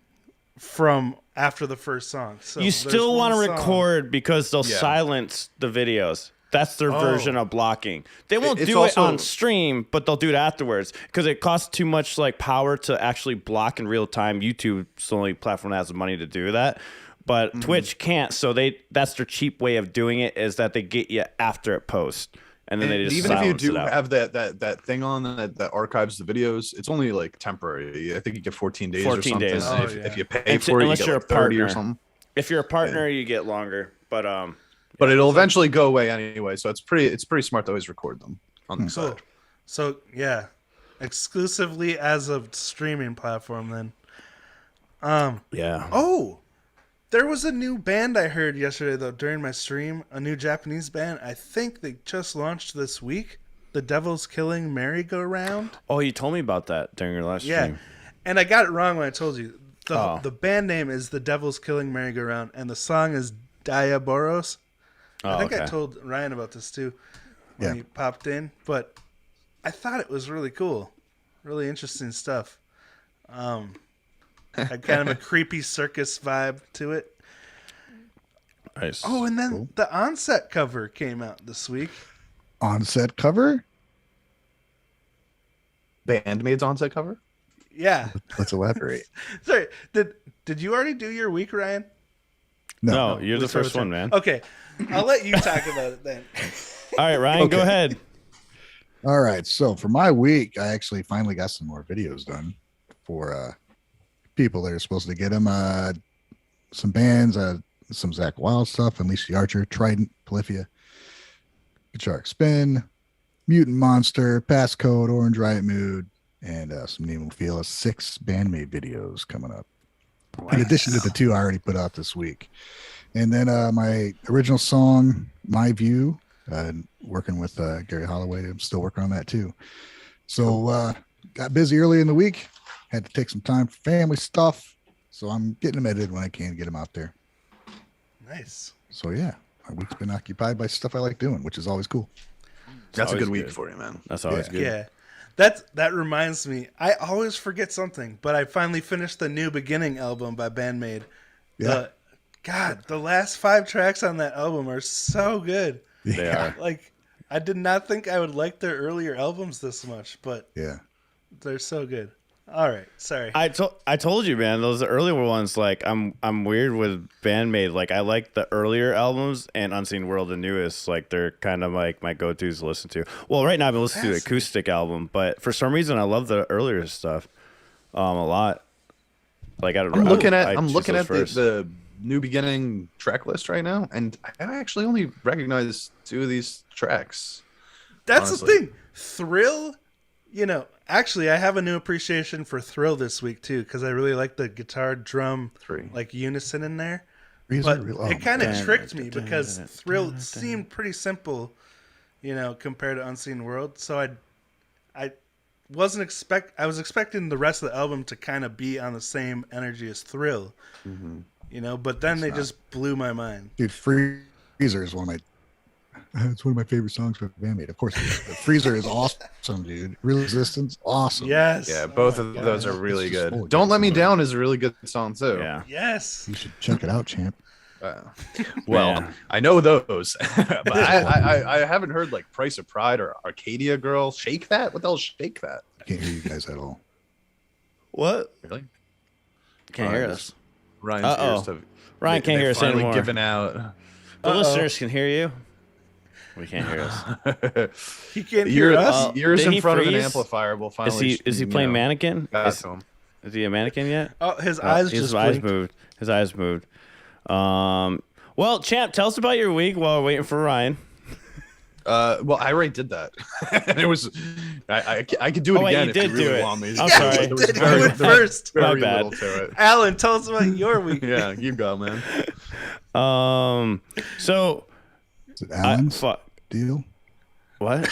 from after the first song. So you still want to record because they'll silence the videos. That's their version of blocking. They won't do it on stream, but they'll do it afterwards because it costs too much like power to actually block in real time. YouTube's the only platform that has the money to do that. But Twitch can't, so that's their cheap way of doing it, is that they get you after it posts. and then they just even if you silence do it out. have that thing on that archives the videos, it's only like temporary. I think you get 14 days 14 or something. days. And Oh, if yeah. you pay And for it, you unless get you're like a 30 or partner. something. If you're a partner, you get longer. But But it'll eventually go away anyway, so it's pretty smart to always record them on the Cool. side. So yeah, exclusively as a streaming platform then. yeah. Oh, there was a new band I heard yesterday though during my stream. A new Japanese band. I think they just launched this week. The Devil's Killing Merry-Go-Round. Oh, you told me about that during your last Yeah, stream. and I got it wrong when I told you. Oh. The band name is The Devil's Killing Merry-Go-Round, and the song is Diaboros. I think I told Ryan about this too when he popped in, but I thought it was really cool, really interesting stuff. Had kind of a creepy circus vibe to it. Nice. Oh, and then the Onset cover came out this week. On-set cover? Band-Maid's on-set cover? Yeah. Let's elaborate. Sorry, did you already do your week, Ryan? No, you're the We started first one, man. Okay, I'll let you talk about it then. All right, Ryan, go ahead. All right. So for my week, I actually finally got some more videos done for people that are supposed to get them. Some bands, some Zach Wild stuff, Alicia Archer, Trident, Polyphia, Shark Spin, Mutant Monster, Passcode, Orange Riot Mood, and some Nemo Feel. 6 band-maid videos coming up. In addition to the 2 I already put out this week. And then my original song, My View, working with Gary Holloway. I'm still working on that too. So got busy early in the week. Had to take some time for family stuff. So I'm getting them edited when I can, get them out there. Nice. So yeah, my week's been occupied by stuff I like doing, which is always cool. That's a always good week good. for you, man. That's always good. Yeah. That reminds me. I always forget something, but I finally finished the New Beginning album by Band-Maid. Yeah. God, the last 5 tracks on that album are so good. They are. Like, I did not think I would like their earlier albums this much, but Yeah. they're so good. All right, sorry. I told you, man. Those earlier ones, like I'm weird with Band-Maid. Like I like the earlier albums, and Unseen World, the newest. Like they're kind of like my go-tos to listen to. Well, right now I've been listening to the acoustic album, but for some reason I love the earlier stuff a lot. Like I'm looking at first. the New Beginning track list right now, and I actually only recognize 2 of these tracks. That's honestly. the thing. Thrill, actually, I have a new appreciation for Thrill this week too, because I really like the guitar drum 3. like unison in there. Reason But real- oh, it kind of man. tricked me because Thrill seemed pretty simple, compared to Unseen World. So I I was expecting the rest of the album to kind of be on the same energy as Thrill, but then they just blew my mind. Dude, Freezer is one of my it's one of my favorite songs by Band-Maid. Of course, Freezer is awesome, dude. Real Resistance, awesome. Yes. Yeah, both of those are really It's just good. full Don't of Let Me good Down is a really good song too. Yeah. Yes. You should check it out, champ. Well, Man. I know those, but I haven't heard like Price of Pride or Arcadia Girl. Shake That? What the hell is Shake That? I can't hear you guys at all. What? Really? Can't hear us. Ryan's Uh-oh. ears have Ryan can't hear us finally anymore. given out. The listeners can hear you. We can't hear us. He can't hear us. Ears Did in he front of freeze? an amplifier will finally. Is he playing mannequin? Back Is, to him. is he a mannequin yet? Oh, his eyes His just eyes blinked. moved. His eyes moved. Well, champ, tell us about your week while we're waiting for Ryan. Well, I already did that, and it was. I could do it Oh, wait, again you if you did really do it. want me. I'm sorry. There was Did very, do it first. My very bad. little to it. Alan, tell us about your week. Yeah, you go, man. So Is it Alan's fuck. deal? What?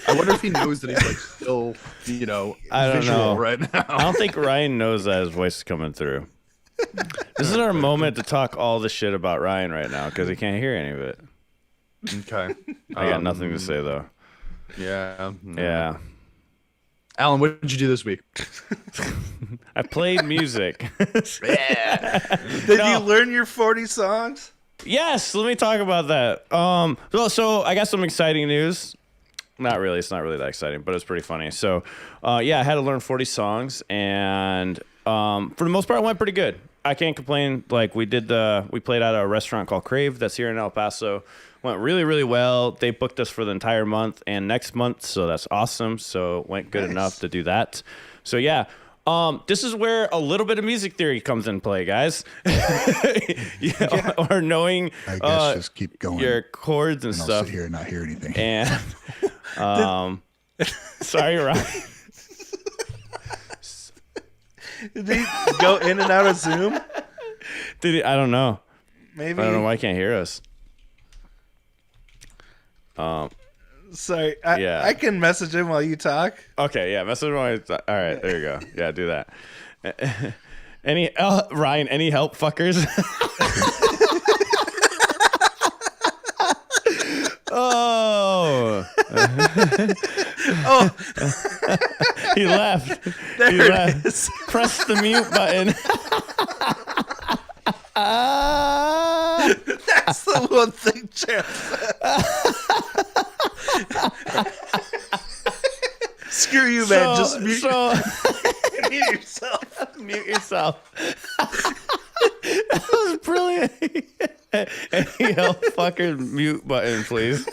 I wonder if he knows that he's like still, I don't visual know. right now. I don't think Ryan knows that his voice is coming through. This is our moment to talk all the shit about Ryan right now because he can't hear any of it. Okay. I got nothing to say though. Yeah. Yeah. Alan, what did you do this week? I played music. Did you learn your 40 songs? Yes, let me talk about that. So I got some exciting news. Not really. It's not really that exciting, but it's pretty funny. So, I had to learn 40 songs, and for the most part, it went pretty good. I can't complain. Like we played at a restaurant called Crave that's here in El Paso. Went really, really well. They booked us for the entire month and next month, so that's awesome. So it went good enough to do that. So yeah. This is where a little bit of music theory comes in play, guys. Or knowing I guess just keep going. Your chords and I'll stuff. sit here and not hear anything. And sorry, Ryan. Did he go in and out of Zoom? Did he? I don't know. Maybe. I don't know why he can't hear us. Sorry. Yeah. I can message him while you talk. Okay, yeah. Message him. All right, there you go. Yeah, do that. Ryan? Any help, fuckers? Oh. Oh, He left. there He it left. is. Press the mute button. That's the one thing Champ said. Screw you, man. Just mute, mute yourself. Mute yourself. That was brilliant. Any help, fucker, mute button, please.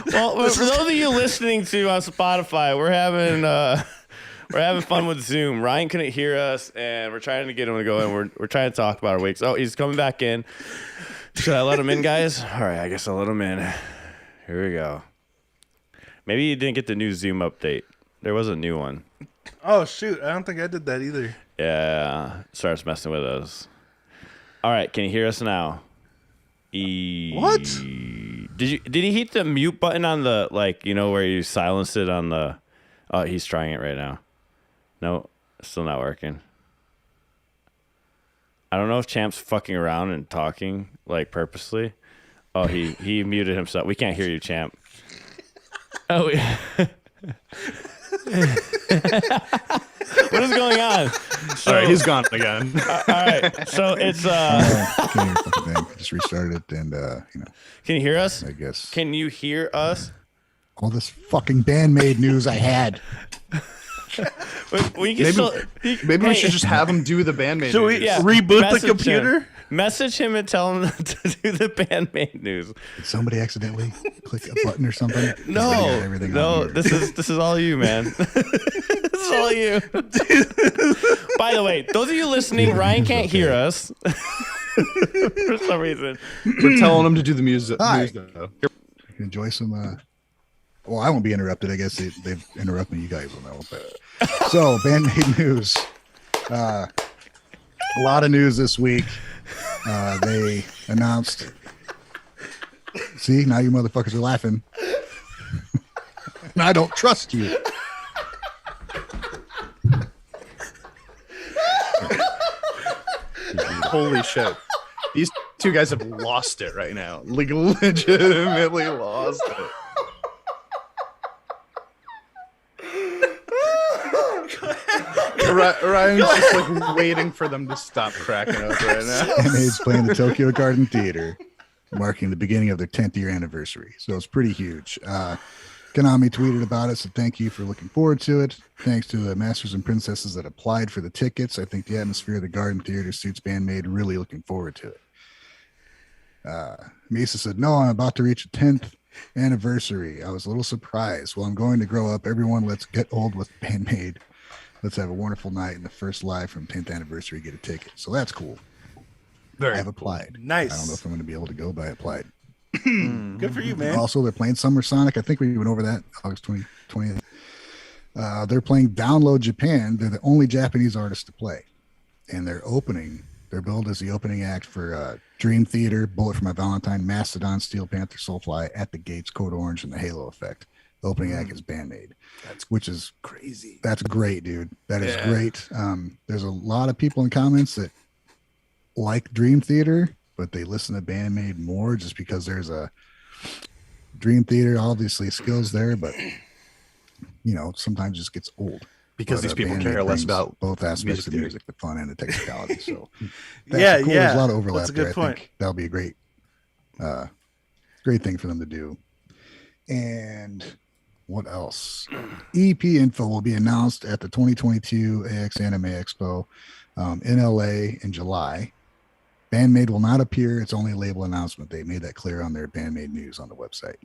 Well, for those of you listening to on Spotify, we're having fun with Zoom. Ryan couldn't hear us, and we're trying to get him to go in. We're trying to talk about our weeks. Oh, he's coming back in. Should I let him in, guys? All right, I guess I'll let him in. Here we go. Maybe you didn't get the new Zoom update. There was a new one. Oh, shoot. I don't think I did that either. Yeah, starts messing with us. All right, can you hear us now? What? Did he hit the mute button on the, like, where you silenced it on the... Oh, he's trying it right now. No, still not working. I don't know if Champ's fucking around and talking, like, purposely. Oh, he muted himself. We can't hear you, Champ. Oh, yeah. What is going on? So, all right, he's gone again. All right, so it's Can't hear a fucking thing. I just restarted it, and Can you hear us? I guess Can you hear us? all this fucking band-maid news I had. We can Maybe, still, maybe we should just have him do the band-maid. Should we news. reboot message the computer? him. Message him and tell him to do the band-maid news. Did somebody accidentally click a button or something? No, this is all you, man. This is all you. By the way, those of you listening, Ryan can't hear us for some reason. We're telling him to do the music. Hi. News, though. Enjoy some. Well, I won't be interrupted. I guess they've interrupted. You guys will know. But so, band-maid news. A lot of news this week. They announced. See, now you motherfuckers are laughing. And I don't trust you. Holy shit. These two guys have lost it right now. Like, legitimately lost it. Ryan's just like waiting for them to stop cracking up right now. Band-Maid's playing the Tokyo Garden Theater, marking the beginning of their 10th year anniversary. So it's pretty huge. Konami tweeted about it, so thank you for looking forward to it. Thanks to the masters and princesses that applied for the tickets. I think the atmosphere of the Garden Theater suits Band-Maid. Really looking forward to it. Misa said, no, I'm about to reach a 10th anniversary. I was a little surprised. Well, I'm going to grow up. Everyone, let's get old with Band-Maid. Let's have a wonderful night. And the first live from 10th anniversary, get a ticket. So that's cool. Very I've applied. Nice. I don't know if I'm going to be able to go, but I applied. Good for you, man. Also, they're playing Summer Sonic. I think we went over that August 20th. They're playing Download Japan. They're the only Japanese artist to play. And they're billed as the opening act for Dream Theater, Bullet for My Valentine, Mastodon, Steel Panther, Soulfly, At the Gates, Code Orange, and the Halo Effect. The opening act is Band-Maid. Which is crazy. That's great, dude. That is great. There's a lot of people in comments that like Dream Theater, but they listen to Band-Maid more just because there's a Dream Theater, obviously skills there, but sometimes it just gets old. Because these people care less about both aspects of theory. music, the fun and the technicality. So Yeah, cool. There's a lot of overlap That's a good there. point. I think that'll be a great thing for them to do. And What else? EP info will be announced at the 2022 AX Anime Expo in LA in July. Band-maid will not appear. It's only a label announcement. They made that clear on their Band-maid news on the website.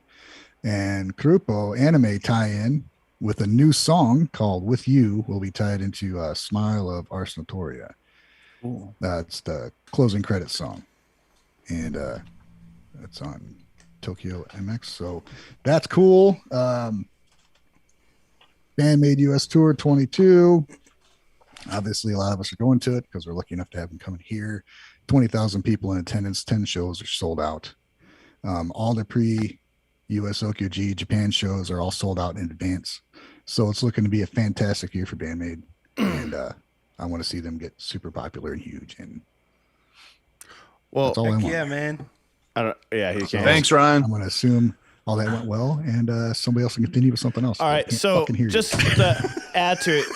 And Krupo anime tie-in with a new song called With You will be tied into Smile of Ars Notoria. That's the closing credits song. And it's on Tokyo MX. So that's cool. Band-maid US Tour 22. Obviously, a lot of us are going to it because we're lucky enough to have them coming here. 20,000 people in attendance. 10 shows are sold out. All the pre-US Okyoji Japan shows are all sold out in advance. So it's looking to be a fantastic year for Band-maid. And I want to see them get super popular and huge. And that's all I want. Yeah, man. He can. Thanks, Ryan. I'm going to assume all that went well, and somebody else can continue with something else. All right, so just to add to it,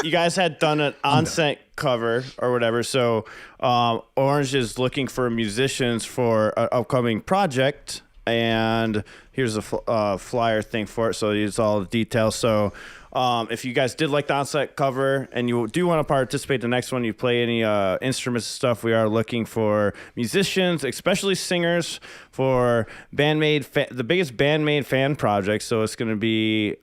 you guys had done an on-set cover or whatever. So Orange is looking for musicians for an upcoming project, and here's a flyer thing for it. So it's all the details. So if you guys did like the on-set cover and you do want to participate in the next one, you play any instruments and stuff, we are looking for musicians, especially singers, for Band-maid, the biggest Band-maid fan project. So it's going to be...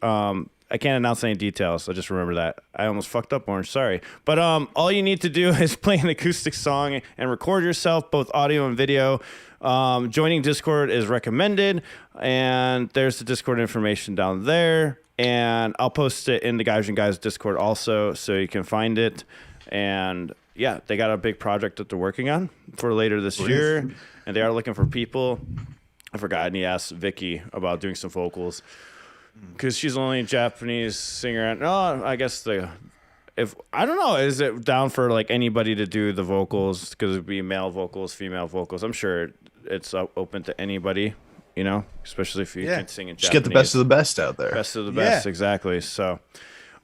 I can't announce any details. I just remember that. I almost fucked up, Orange. Sorry. But all you need to do is play an acoustic song and record yourself, both audio and video. Joining Discord is recommended, and there's the Discord information down there. And I'll post it in the Gaijin Guys Discord also, so you can find it. And yeah, they got a big project that they're working on for later this year, and they are looking for people. I forgot, and he asked Vicky about doing some vocals. Because she's only a Japanese singer. No, I guess I don't know, is it down for like anybody to do the vocals? Because it'd be male vocals, female vocals. I'm sure it's open to anybody, you know, especially if you can sing in Japanese. Just get the best of the best out there. Best of the best, exactly. So,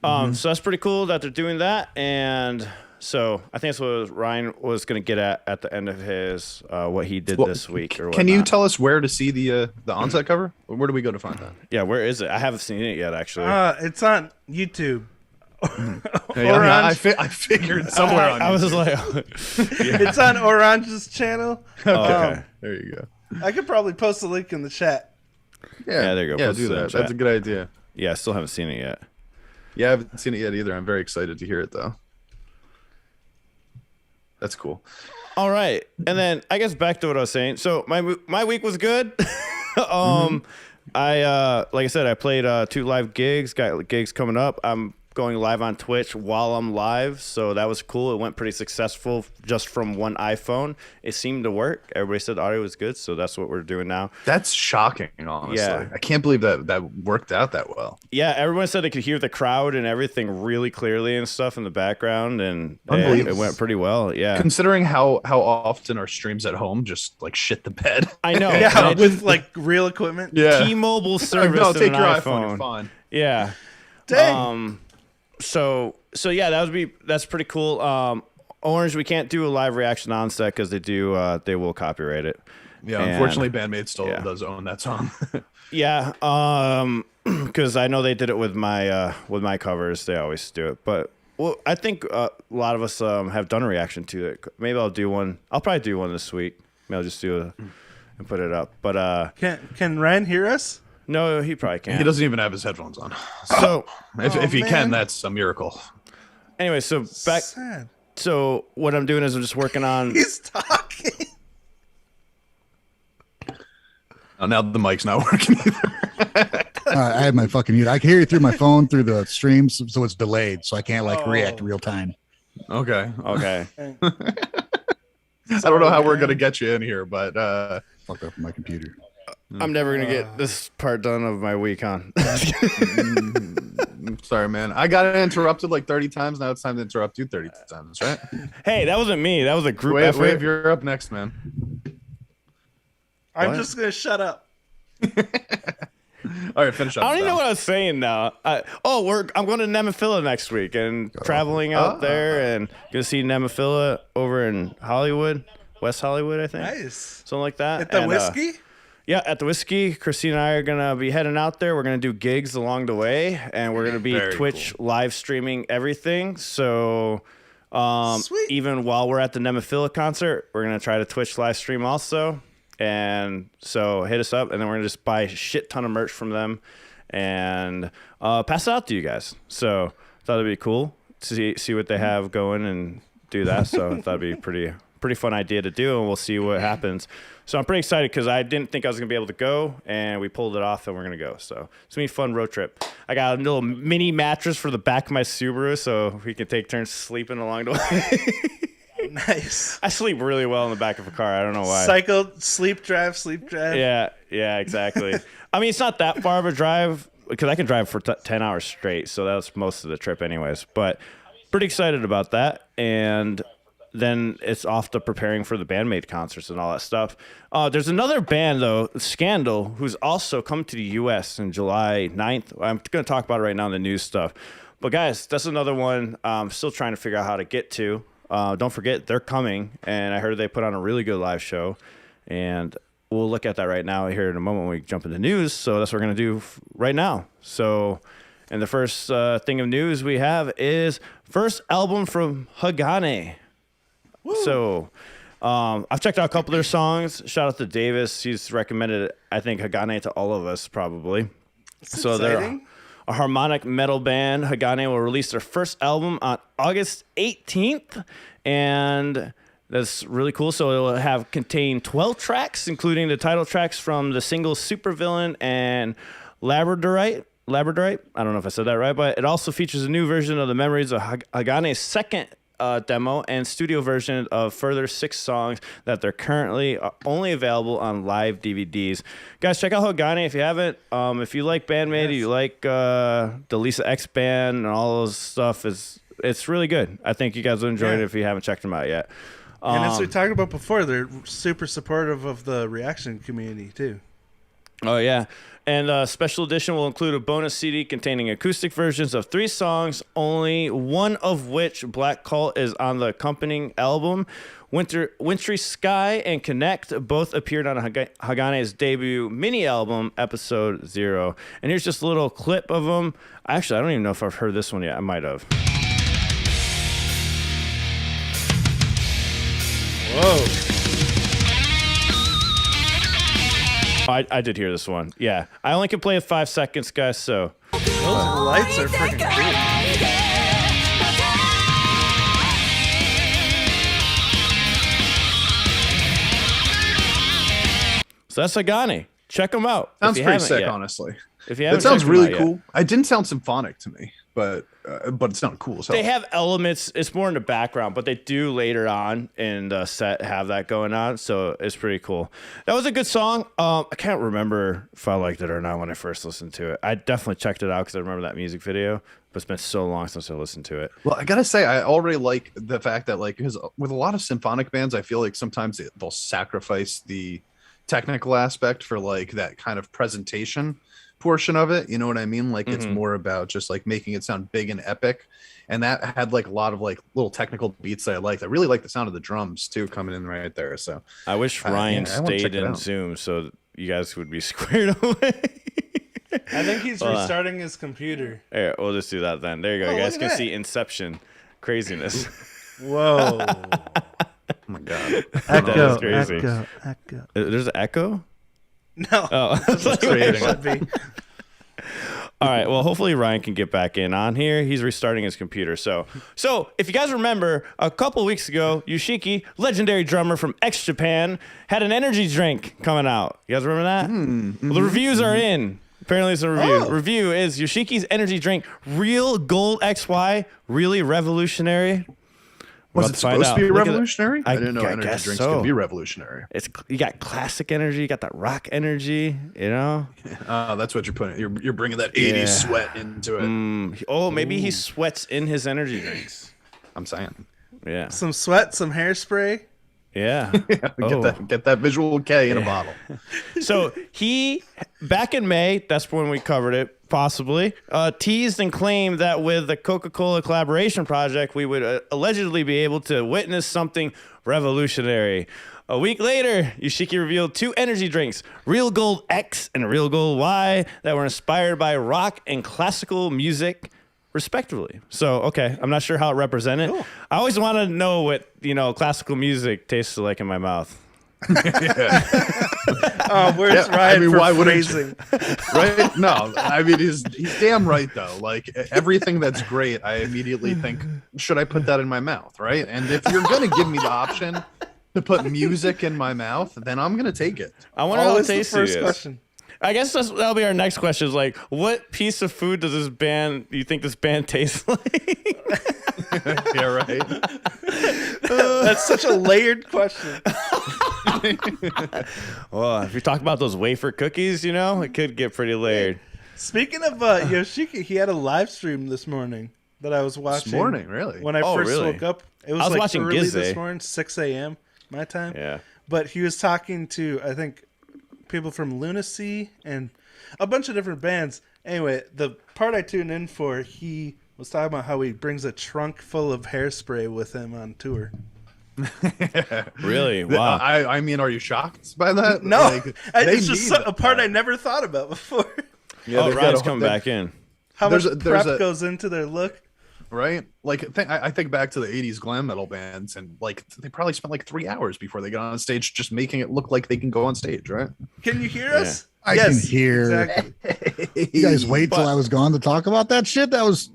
so that's pretty cool that they're doing that. And so I think that's what Ryan was going to get at the end of his what he did this week. Or can you tell us where to see the onset cover? Or where do we go to find that? Yeah, where is it? I haven't seen it yet, actually. It's on YouTube. I figured somewhere on YouTube. I was just like, it's on Orange's channel. Okay, there you go. I could probably post a link in the chat. Yeah, there you go. Yeah, Post do it in that. the chat. That's a good idea. Yeah, I still haven't seen it yet. Yeah, I haven't seen it yet either. I'm very excited to hear it though. That's cool. All right, and then I guess back to what I was saying. So my week was good. I like I said, I played 2 live gigs. Got gigs coming up. I'm going live on Twitch while I'm live, so that was cool. It went pretty successful just from one iPhone. It seemed to work. Everybody said the audio was good, so that's what we're doing now. That's shocking, honestly. Yeah. I can't believe that worked out that well. Yeah, everyone said they could hear the crowd and everything really clearly and stuff in the background, and Unbelievable. it went pretty well. Yeah, Considering how often our streams at home just like shit the bed. I know. Yeah, with like real equipment. Yeah. T-Mobile service. No, in take an your iPhone. iPhone. You're fine. Yeah. Dang. So yeah, that's pretty cool. Orange, we can't do a live reaction on set because they will copyright it. Yeah, And, unfortunately, Band-maid still does own that song. Yeah, because I know they did it with my covers. They always do it, but I think a lot of us have done a reaction to it. Maybe I'll do one. I'll probably do one this week. Maybe I'll just do and put it up. But Can Ryan hear us? no, he probably can't. He doesn't even have his headphones on. So If he man. can, that's a miracle. anyway, so back. Sad. So what I'm doing is I'm just working on. He's talking. Oh, now the mic's not working either. I had my fucking mute. I can hear you through my phone through the stream, so it's delayed, so I can't like react real time. Okay. Okay. I don't know how we're gonna get you in here, but Fucked up my computer. I'm never gonna get this part done of my week, huh? sorry, man. I got interrupted like 30 times. Now it's time to interrupt you 30 times, right? Hey, that wasn't me. That was a group effort. Wave, you're up next, man. I'm What? just gonna shut up. All right, finish up. I don't even know Val. what I was saying now. I'm going to Nemophila next week and traveling out there and gonna see Nemophila over in Hollywood, West Hollywood, I think. Nice. Something like that. At the And, whiskey? Yeah, at the Whiskey, Christine and I are going to be heading out there. We're going to do gigs along the way, and we're going to be Twitch live streaming everything. So even while we're at the Nemophila concert, we're going to try to Twitch live stream also. And so hit us up, and then we're going to just buy a shit ton of merch from them and pass it out to you guys. So thought it'd be cool to see what they have going and do that. So I thought it'd be pretty fun idea to do, and we'll see what happens. So I'm pretty excited because I didn't think I was going to be able to go, and we pulled it off, and we're going to go. So it's going to be a fun road trip. I got a little mini mattress for the back of my Subaru, so we can take turns sleeping along the way. Nice. I sleep really well in the back of a car. I don't know why. Cycle, sleep drive. Yeah, exactly. I mean, it's not that far of a drive because I can drive for 10 hours straight, so that's most of the trip anyways. But pretty excited about that, and then it's off to preparing for the band-maid concerts and all that stuff. There's another band, though, Scandal, who's also come to the U.S. in July 9th. I'm going to talk about it right now in the news stuff. But, guys, that's another one I'm still trying to figure out how to get to. Don't forget, they're coming, and I heard they put on a really good live show. And we'll look at that right now here in a moment when we jump into news. So that's what we're going to do right now. So, and the first thing of news we have is first album from Hagane. Woo. So I've checked out a couple of their songs. Shout out to Davis. He's recommended, I think, Hagane to all of us probably. That's so exciting. They're a harmonic metal band. Hagane will release their first album on August 18th. And that's really cool. So it will contain 12 tracks, including the title tracks from the singles Supervillain and Labradorite. I don't know if I said that right, but it also features a new version of the Memories of Hagane's second demo and studio version of further 6 songs that they're currently only available on live DVDs. Guys, check out Hagane if you haven't. If you like band-maid, you like the Lisa X band and all those stuff, it's really good. I think you guys will enjoy it if you haven't checked them out yet. And as we talked about before, they're super supportive of the reaction community too. Oh, yeah. And special edition will include a bonus CD containing acoustic versions of 3 songs, only one of which, Black Cult, is on the accompanying album. Wintry Sky and Connect both appeared on Hagane's debut mini album, Episode 0. And here's just a little clip of them. Actually, I don't even know if I've heard this one yet. I might have. Whoa. I did hear this one. Yeah. I only can play it 5 seconds, guys, so. Those lights are freaking cool. So that's Hagane. Check them out. Sounds pretty sick, honestly. If you haven't, that sounds really yet. cool. It didn't sound symphonic to me, but it sounded cool as hell. They have elements. It's more in the background, but they do later on in the set have that going on, so it's pretty cool. That was a good song. I can't remember if I liked it or not when I first listened to it. I definitely checked it out because I remember that music video, but it's been so long since I listened to it. Well, I gotta say, I already like the fact that, like, because with a lot of symphonic bands, I feel like sometimes they'll sacrifice the technical aspect for like that kind of presentation portion of it, you know what I mean? Like it's more about just like making it sound big and epic, and that had like a lot of like little technical beats that I liked. I really like the sound of the drums too coming in right there. So I wish Ryan stayed in Zoom so you guys would be squared away. I think he's restarting his computer. Here, we'll just do that then. There you go. You guys can see Inception craziness. Whoa. Oh my god. Echo. There's an echo? No. Oh, That's creating should be. All right. Well, hopefully Ryan can get back in on here. He's restarting his computer. So if you guys remember, a couple weeks ago, Yoshiki, legendary drummer from X Japan, had an energy drink coming out. You guys remember that? Well, the reviews are in. Apparently it's a review. Review is Yoshiki's energy drink, Real Gold XY, really revolutionary. Was it supposed to be revolutionary? I didn't know energy drinks could be revolutionary. You got classic energy, you got that rock energy, you know? That's what you're putting. You're bringing that 80s sweat into it. Maybe he sweats in his energy drinks. I'm saying. Yeah. Some sweat, some hairspray. Yeah. Get that visual K in a bottle. So he, back in May, that's when we covered it, possibly, teased and claimed that with the Coca-Cola collaboration project, we would allegedly be able to witness something revolutionary. A week later, Yoshiki revealed 2 energy drinks, Real Gold X and Real Gold Y, that were inspired by rock and classical music, respectively. So, okay, I'm not sure how it represented. Cool. I always want to know what, classical music tastes like in my mouth. Where's Ryan I mean, for why wouldn't phrasing? Right? No, I mean he's damn right though. Like everything that's great, I immediately think, should I put that in my mouth? Right? And if you're gonna give me the option to put music in my mouth, then I'm gonna take it. I wonder how Always the tasty first it is. question. I guess that'll be our next question. Is like, what piece of food does you think this band tastes like? Yeah, right. That's such a layered question. Well, if we talk about those wafer cookies, it could get pretty layered. Speaking of Yoshiki, he had a live stream this morning that I was watching. This morning, really? When I Oh, first really? woke up. It was, I was like watching early Gizze. this morning, 6 a.m. my time. Yeah. But he was talking to, I think, people from Lunacy and a bunch of different bands. Anyway, the part I tuned in for, he was talking about how he brings a trunk full of hairspray with him on tour. Really? Wow. I mean, are you shocked by that? No, Like, they it's just need a part that. I never thought about before. Yeah, Oh, they've got Ryan's a- coming they- back in. How much There's prep a- goes into their look. Right? Like, I think back to the 80s glam metal bands, and like they probably spent like 3 hours before they got on stage just making it look like they can go on stage, right? Can you hear us? I can hear. Exactly. You guys wait till I was gone to talk about that shit. That was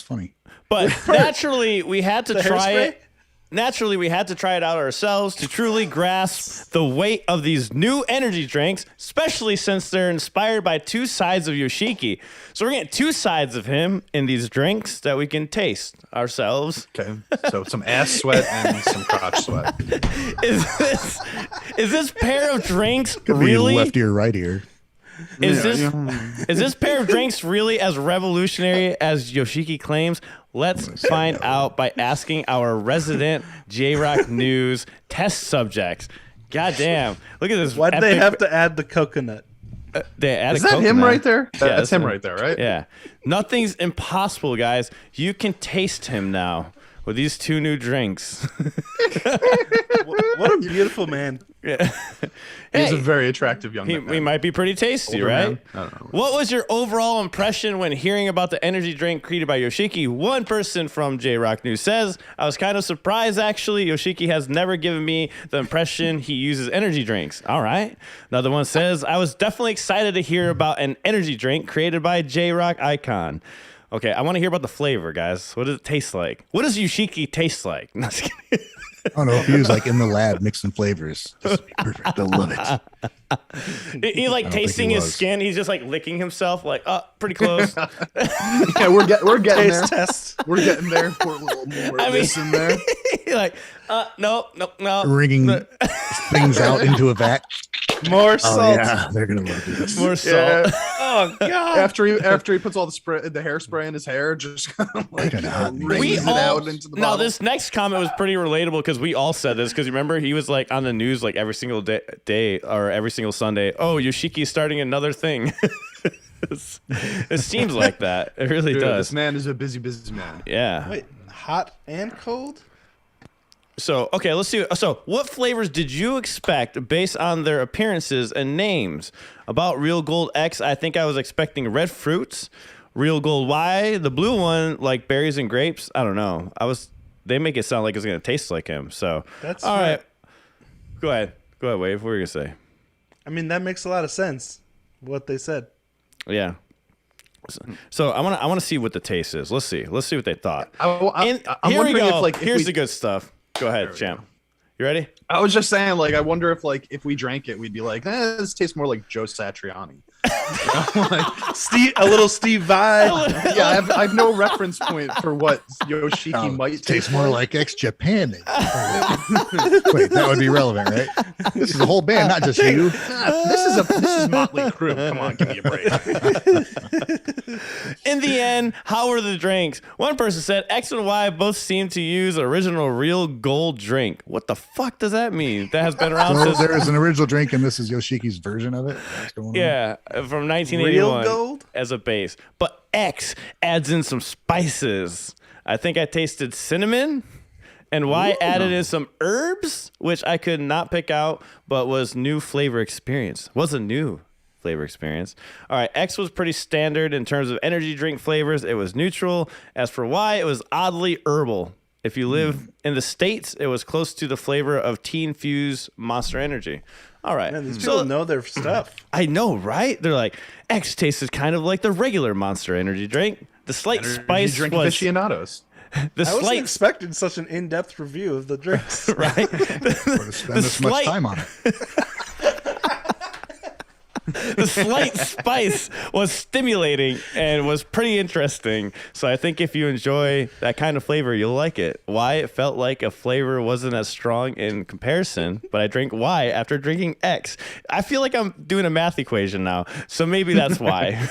funny. But naturally, we had to The try hairspray? it. Naturally, we had to try it out ourselves to truly grasp the weight of these new energy drinks, especially since they're inspired by 2 sides of Yoshiki. So we're getting 2 sides of him in these drinks that we can taste ourselves. Okay. So some ass sweat and some crotch sweat. Is this pair of drinks Could be really? left ear, right ear. Is this pair of drinks really as revolutionary as Yoshiki claims? Let's find out by asking our resident J-Rock News test subjects. God damn. Look at this. Why do they epic- have to add the coconut? They add Is a that him coconut. right there? Yeah, That's him right there, right? Yeah. Nothing's impossible, guys. You can taste him now with these 2 new drinks. What a beautiful man. Yeah. He's a Hey, very attractive young man. he might be pretty tasty, Older right? man? I don't know. What was your overall impression when hearing about the energy drink created by Yoshiki? One person from J-Rock News says, I was kind of surprised, actually. Yoshiki has never given me the impression he uses energy drinks. All right. Another one says, I was definitely excited to hear about an energy drink created by a J-Rock icon. Okay, I want to hear about the flavor, guys. What does it taste like? What does Yoshiki taste like? No, just kidding. I don't know if he was like in the lab mixing flavors. This would be perfect. I love it. He like I don't think tasting he his was. skin. He's just like licking himself, like, pretty close. Yeah, we're getting there. Taste test. We're getting there. Pour a little more I of mean- this in there. Like, no. Wringing things out into a vat. More Oh salt. yeah, they're gonna love this. More salt. Oh, God. After he puts all the hairspray in his hair, just kind of like Kinda hot. rings We it all out into the now bottle. this next comment was pretty relatable because we all said this because remember he was like on the news like every single day or every single Sunday. Oh, Yoshiki's starting another thing. It seems like that. It really Dude, does. this man is a busy man. Yeah. Wait, hot and cold? So okay, let's see. So what flavors did you expect based on their appearances and names? About Real Gold X, I think I was expecting red fruits. Real Gold Y, the blue one, like berries and grapes. I don't know. They make it sound like it's gonna taste like him. So That's all right. right. Go ahead, Wave. What were you gonna say? I mean, that makes a lot of sense, what they said. Yeah. So I want to see what the taste is. Let's see what they thought. I'm Here we wondering go. if like Here's if the good stuff. Go ahead, we champ. You ready? I was just saying, like, I wonder if like if we drank it, we'd be like, this tastes more like Joe Satriani. You know? Like, A little Steve Vai. yeah, I have no reference point for what Yoshiki Oh, might it tastes taste more like ex-Japan. Wait, that would be relevant, right? This is a whole band, not just you. This is Motley Crue. Come on, give me a break. In the end, how were the drinks? One person said X and Y both seem to use original Real Gold drink. What the fuck does that mean? That has been around So since there is an original drink, and this is Yoshiki's version of it. What's going on? yeah, from 1981 Real Gold? as a base. But X adds in some spices. I think I tasted cinnamon And Y added in some herbs, which I could not pick out, but was new flavor experience. Was a new flavor experience. All right, X was pretty standard in terms of energy drink flavors. It was neutral. As for Y, it was oddly herbal. If you live in the States, it was close to the flavor of tea-infused Monster Energy. All right. Man, these people know their stuff. I know, right? They're like, X tasted kind of like the regular Monster Energy drink. The slight spice drink was... aficionados. I wasn't expecting such an in-depth review of the drinks. Right? Or to spend this much time on it. The slight spice was stimulating and was pretty interesting. So I think if you enjoy that kind of flavor, you'll like it. Why it felt like a flavor wasn't as strong in comparison, but I drank Y after drinking X. I feel like I'm doing a math equation now, so maybe that's why.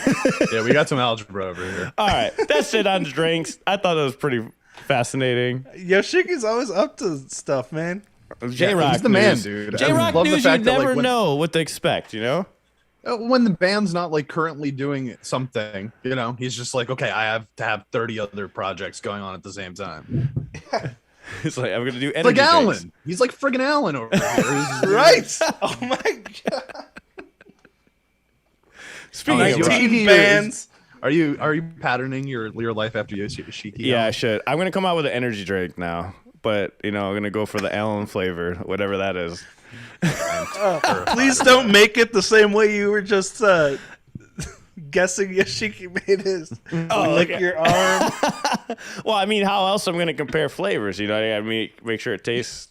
Yeah, we got some algebra over here. All right, that's it on drinks. I thought it was pretty fascinating. Yoshiki's always up to stuff, man. J-Rock he's the man, dude. J-Rock I love the news, you fact that, never like, know what to expect, you know? when the band's not like currently doing something, you know, he's just like, okay, I have to have 30 other projects going on at the same time. He's like, I'm gonna do energy Like drinks. Alan. He's like friggin' Alan over here. Right? Oh my god. Speaking of 19 bands. Are you patterning your life after Yoshiki? yeah, I should. I'm gonna come out with an energy drink now, but you know, I'm gonna go for the Alan flavor, whatever that is. Please don't make it the same way you were just guessing Yoshiki made his. Lick your arm. Well, I mean, how else I'm gonna compare flavors? You know, I gotta make sure it tastes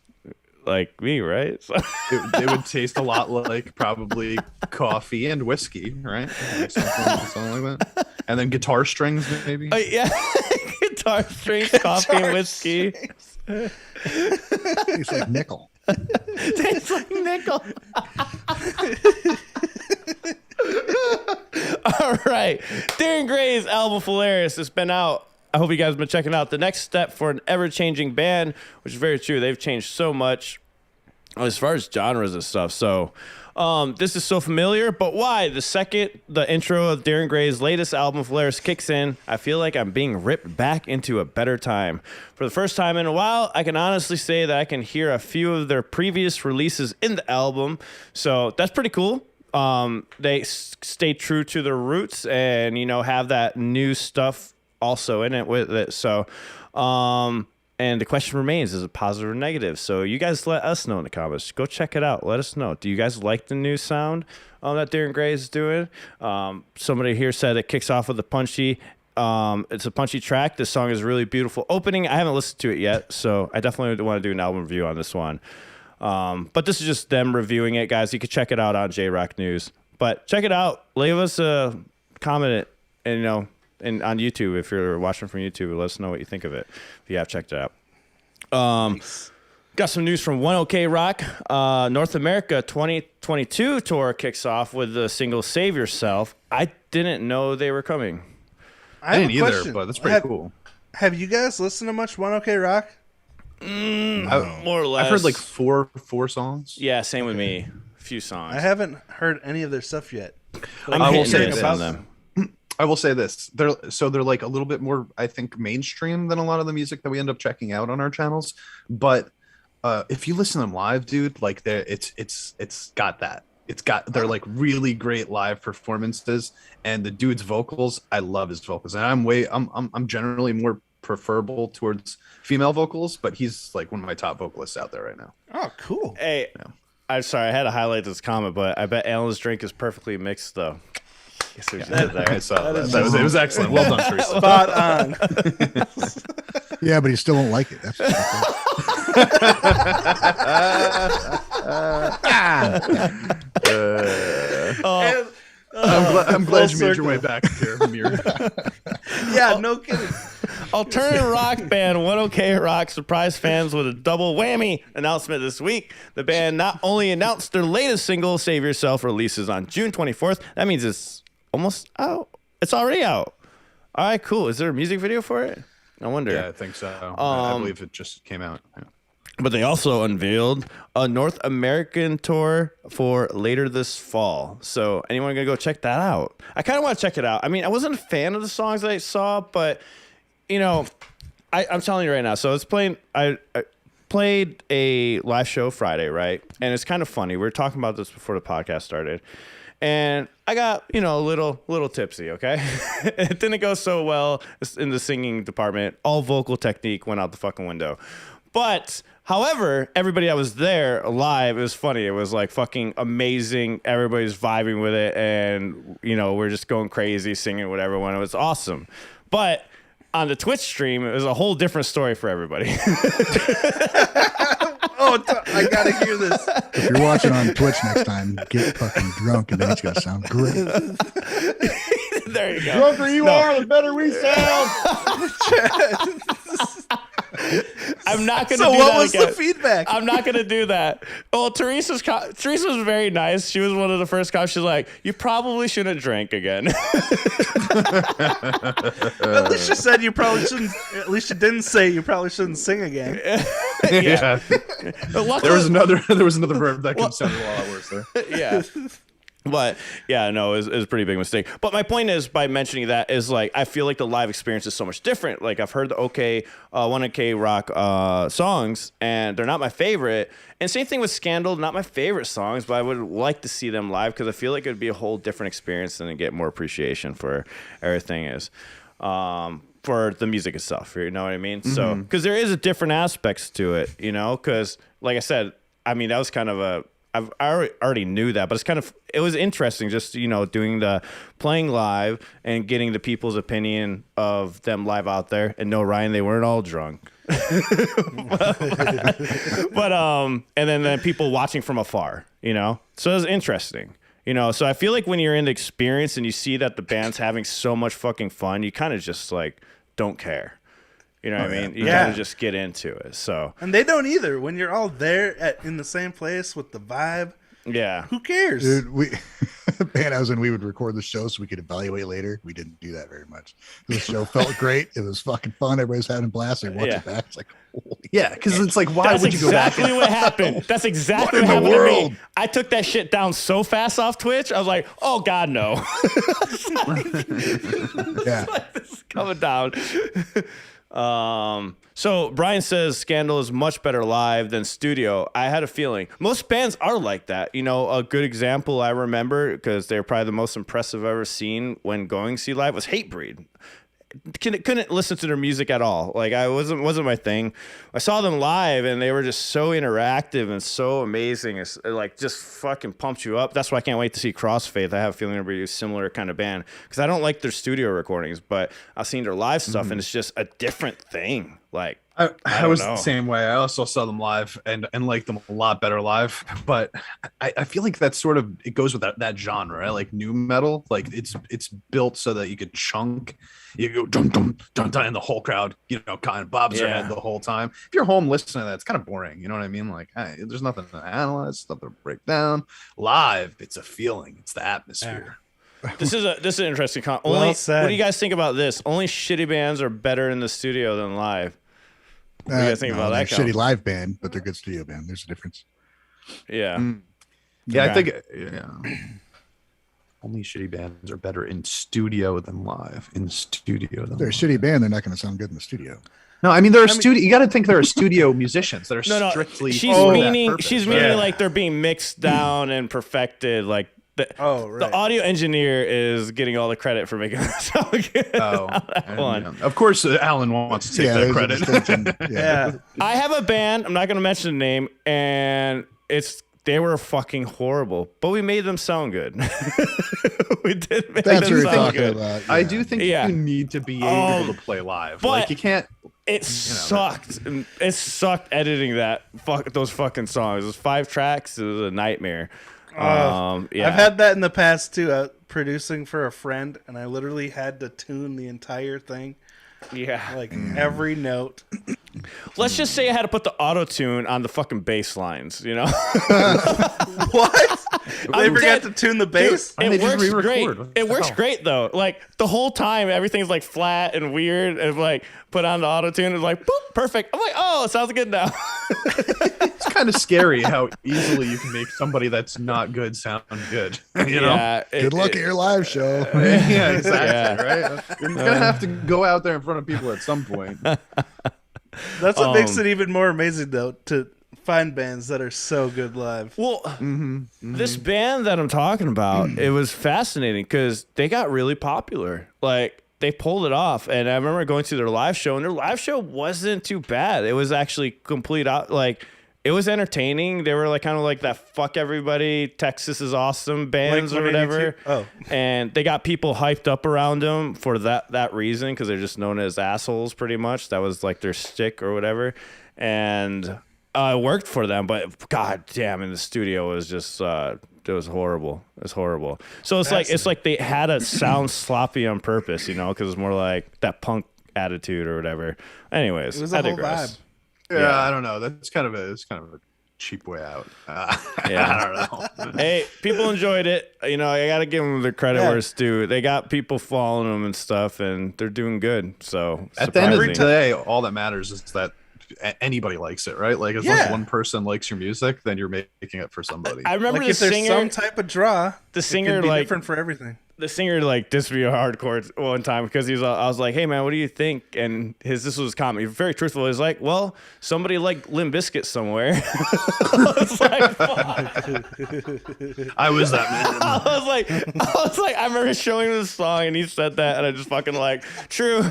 like me, right? So. It would taste a lot like probably coffee and whiskey, right? Like something like that. And then guitar strings, maybe. Yeah, guitar strings, coffee, and whiskey. Tastes like nickel. Tastes like nickel. All right, Darren Gray's album Polaris has been out. I hope you guys have been checking out. The next step for an ever-changing band, which is very true. They've changed so much as far as genres and stuff. So this is so familiar, but why? The second the intro of Darren Gray's latest album, Polaris, kicks in, I feel like I'm being ripped back into a better time. For the first time in a while, I can honestly say that I can hear a few of their previous releases in the album. So that's pretty cool. They stay true to their roots and, you know, have that new stuff also in it with it. So, and the question remains, is it positive or negative? So you guys let us know in the comments. Go check it out. Let us know. Do you guys like the new sound that Darren Gray is doing? Somebody here said it kicks off with a punchy, it's a punchy track. This song is really beautiful opening. I haven't listened to it yet, so I definitely want to do an album review on this one. But this is just them reviewing it, guys. You can check it out on J-Rock News. But check it out. Leave us a comment, and you know, and on YouTube, if you're watching from YouTube, let us know what you think of it if you have checked it out. Nice. Got some news from 1OK Rock. North America 2022 tour kicks off with the single Save Yourself. I didn't know they were coming. I didn't either, but that's pretty cool. Have you guys listened to much 1OK Rock? More or less. I've heard like four songs. Yeah, same with me. A few songs. I haven't heard any of their stuff yet. I will say about them. I will say this. They're like a little bit more, I think, mainstream than a lot of the music that we end up checking out on our channels. But if you listen to them live, dude, like it's got that. They're like really great live performances, and the dude's vocals, I love his vocals. And I'm generally more preferable towards female vocals, but he's like one of my top vocalists out there right now. Oh, cool. Hey, yeah. I'm sorry, I had to highlight this comment, but I bet Alan's drink is perfectly mixed, though. I saw that. It was excellent. Well done, Teresa. Spot on. Yeah, but he still won't like it. That's I'm glad you made your way back here, Amir. Yeah, no kidding. Alternative rock band 1OK Rock surprised fans with a double whammy announcement this week. The band not only announced their latest single, Save Yourself, releases on June 24th. That means it's almost out. It's already out. All right, cool. Is there a music video for it? I wonder. Yeah, I think so. I believe it just came out. Yeah. But they also unveiled a North American tour for later this fall. So anyone gonna go check that out? I kind of want to check it out. I mean, I wasn't a fan of the songs that I saw, but you know, I'm telling you right now. So it's playing. played a live show Friday, right? And it's kind of funny. We were talking about this before the podcast started. And I got, a little tipsy, okay? It didn't go so well in the singing department. All vocal technique went out the fucking window. But, however, everybody that was there live, it was funny. It was like fucking amazing. Everybody's vibing with it. And, we're just going crazy, singing with everyone. It was awesome. But on the Twitch stream, it was a whole different story for everybody. I gotta hear this. If you're watching on Twitch next time, get fucking drunk and then it's gonna sound great. There you go. Drunker you are, the better we sound. I'm not gonna. So do what that was again. the feedback? I'm not gonna do that. Well, Teresa was very nice. She was one of the first cops. She's like, "You probably shouldn't drink again." At least you said you probably shouldn't. At least you didn't say you probably shouldn't sing again. Yeah. Luckily, There was another verb that could sound a lot worse there. yeah. But yeah, no, it was a pretty big mistake. But my point is, by mentioning that, is like I feel like the live experience is so much different. Like I've heard the 1OK Rock songs, and they're not my favorite. And same thing with Scandal, not my favorite songs, but I would like to see them live because I feel like it would be a whole different experience and get more appreciation for everything is. For the music itself, you know what I mean? Mm-hmm. So, because there is a different aspects to it, because like I said, I mean, that was kind of I already knew that, but it was interesting just, doing the playing live and getting the people's opinion of them live out there. And no, Ryan, they weren't all drunk. but and then people watching from afar, so it was interesting. So I feel like when you're in the experience and you see that the band's having so much fucking fun, you kind of just like don't care. You know what I mean? You kind of just get into it. So And they don't either. When you're all there in the same place with the vibe, yeah, who cares? Dude, I was when we would record the show so we could evaluate later. We didn't do that very much. The show felt great. It was fucking fun. Everybody's having a blast. I watch it back. It's like, holy because it's like, why would you go back? That's exactly what happened. That's exactly what happened to me. I took that shit down so fast off Twitch. I was like, oh God, no. yeah. This is coming down. So Brian says Scandal is much better live than studio. I had a feeling most bands are like that. A good example I remember, because they're probably the most impressive I've ever seen when going to see live, was Hatebreed. Couldn't listen to their music at all. Like I wasn't my thing. I saw them live and they were just so interactive and so amazing. It's like just fucking pumped you up. That's why I can't wait to see Crossfaith. I have a feeling it'll be a similar kind of band because I don't like their studio recordings, but I've seen their live stuff and it's just a different thing. Like I was the same way. I also saw them live and liked them a lot better live. But I feel like that's sort of it goes with that genre, right? Like new metal. Like it's built so that you could chunk, you go dum dum dum dum, and the whole crowd, kind of bobs their head the whole time. If you're home listening to that, it's kind of boring. You know what I mean? Like, hey, there's nothing to analyze, nothing to break down. Live, it's a feeling. It's the atmosphere. Yeah. This is an interesting comment. Well said. What do you guys think about this? Only shitty bands are better in the studio than live. What do you guys think about that? Shitty live band, but they're good studio band. There's a difference. Yeah. Yeah, I think only shitty bands are better in studio than live. If they're a shitty band, they're not going to sound good in the studio. No, I mean you got to think there are studio musicians that are strictly. She's meaning like they're being mixed down and perfected. Like the audio engineer is getting all the credit for making that sound good. Of course, Alan wants to take that credit. Yeah. I have a band. I'm not going to mention the name, and they were fucking horrible, but we made them sound good. We did make them sound good. About, I do think you need to be able to play live. Like you can't. It sucked. It sucked editing those fucking songs. It was 5 tracks. It was a nightmare. I've had that in the past too. Producing for a friend, and I literally had to tune the entire thing. Yeah, like every note. Let's just say I had to put the auto tune on the fucking bass lines. What? They forgot to tune the bass. Dude, it works great. It works great though. Like the whole time, everything's like flat and weird, and like put on the auto tune, it's like boop, perfect. I'm like, oh, it sounds good now. It's kind of scary how easily you can make somebody that's not good sound good. You know? Good luck at your live show. Yeah, exactly. Right. You're gonna have to go out there in front of people at some point. That's what makes it even more amazing, though, to find bands that are so good live. Well, this band that I'm talking about, it was fascinating because they got really popular. Like, they pulled it off. And I remember going to their live show, and their live show wasn't too bad. It was actually complete out. Like, it was entertaining. They were like kind of like that fuck everybody, Texas is awesome bands or whatever. Oh. And they got people hyped up around them for that reason because they're just known as assholes pretty much. That was like their shtick or whatever. And it worked for them, but god damn, in the studio it was just it was horrible. It was horrible. So it's like they had it sound sloppy on purpose, you know, because it's more like that punk attitude or whatever. Anyways, it was a whole vibe. Yeah, I don't know. It's kind of a cheap way out. I don't know. Hey, people enjoyed it. You know, I got to give them the credit where it's due. They got people following them and stuff, and they're doing good. So at the end of the day, all that matters is that anybody likes it, right? Like as long as one person likes your music, then you're making it for somebody. I remember like the if there's singer, some type of draw. The singer it can be like different for everything. The singer like dissed me hardcore one time because I was like, hey man, what do you think? And this was his comment. He's very truthful. He's like, well, somebody like Limp Bizkit somewhere. I was like, fuck. I was that man. I was like, I remember showing him the song and he said that, and I just fucking like, true.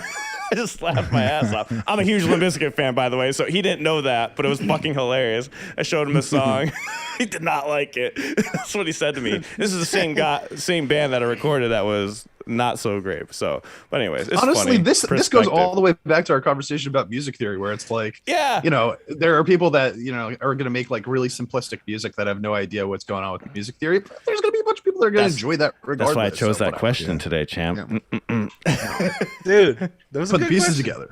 I just laughed my ass off. I'm a huge Limp Bizkit fan, by the way, so he didn't know that, but it was fucking hilarious. I showed him the song. He did not like it. That's what he said to me. This is the same band that I recorded that was not so great. So, but anyways, it's honestly, funny. this goes all the way back to our conversation about music theory, where it's like, you know, there are people that, you know, are going to make like really simplistic music that have no idea what's going on with music theory. But there's going to be a bunch of people that are going to enjoy that regardless. That's why I chose that question today, champ. Yeah. Dude, those put the pieces together.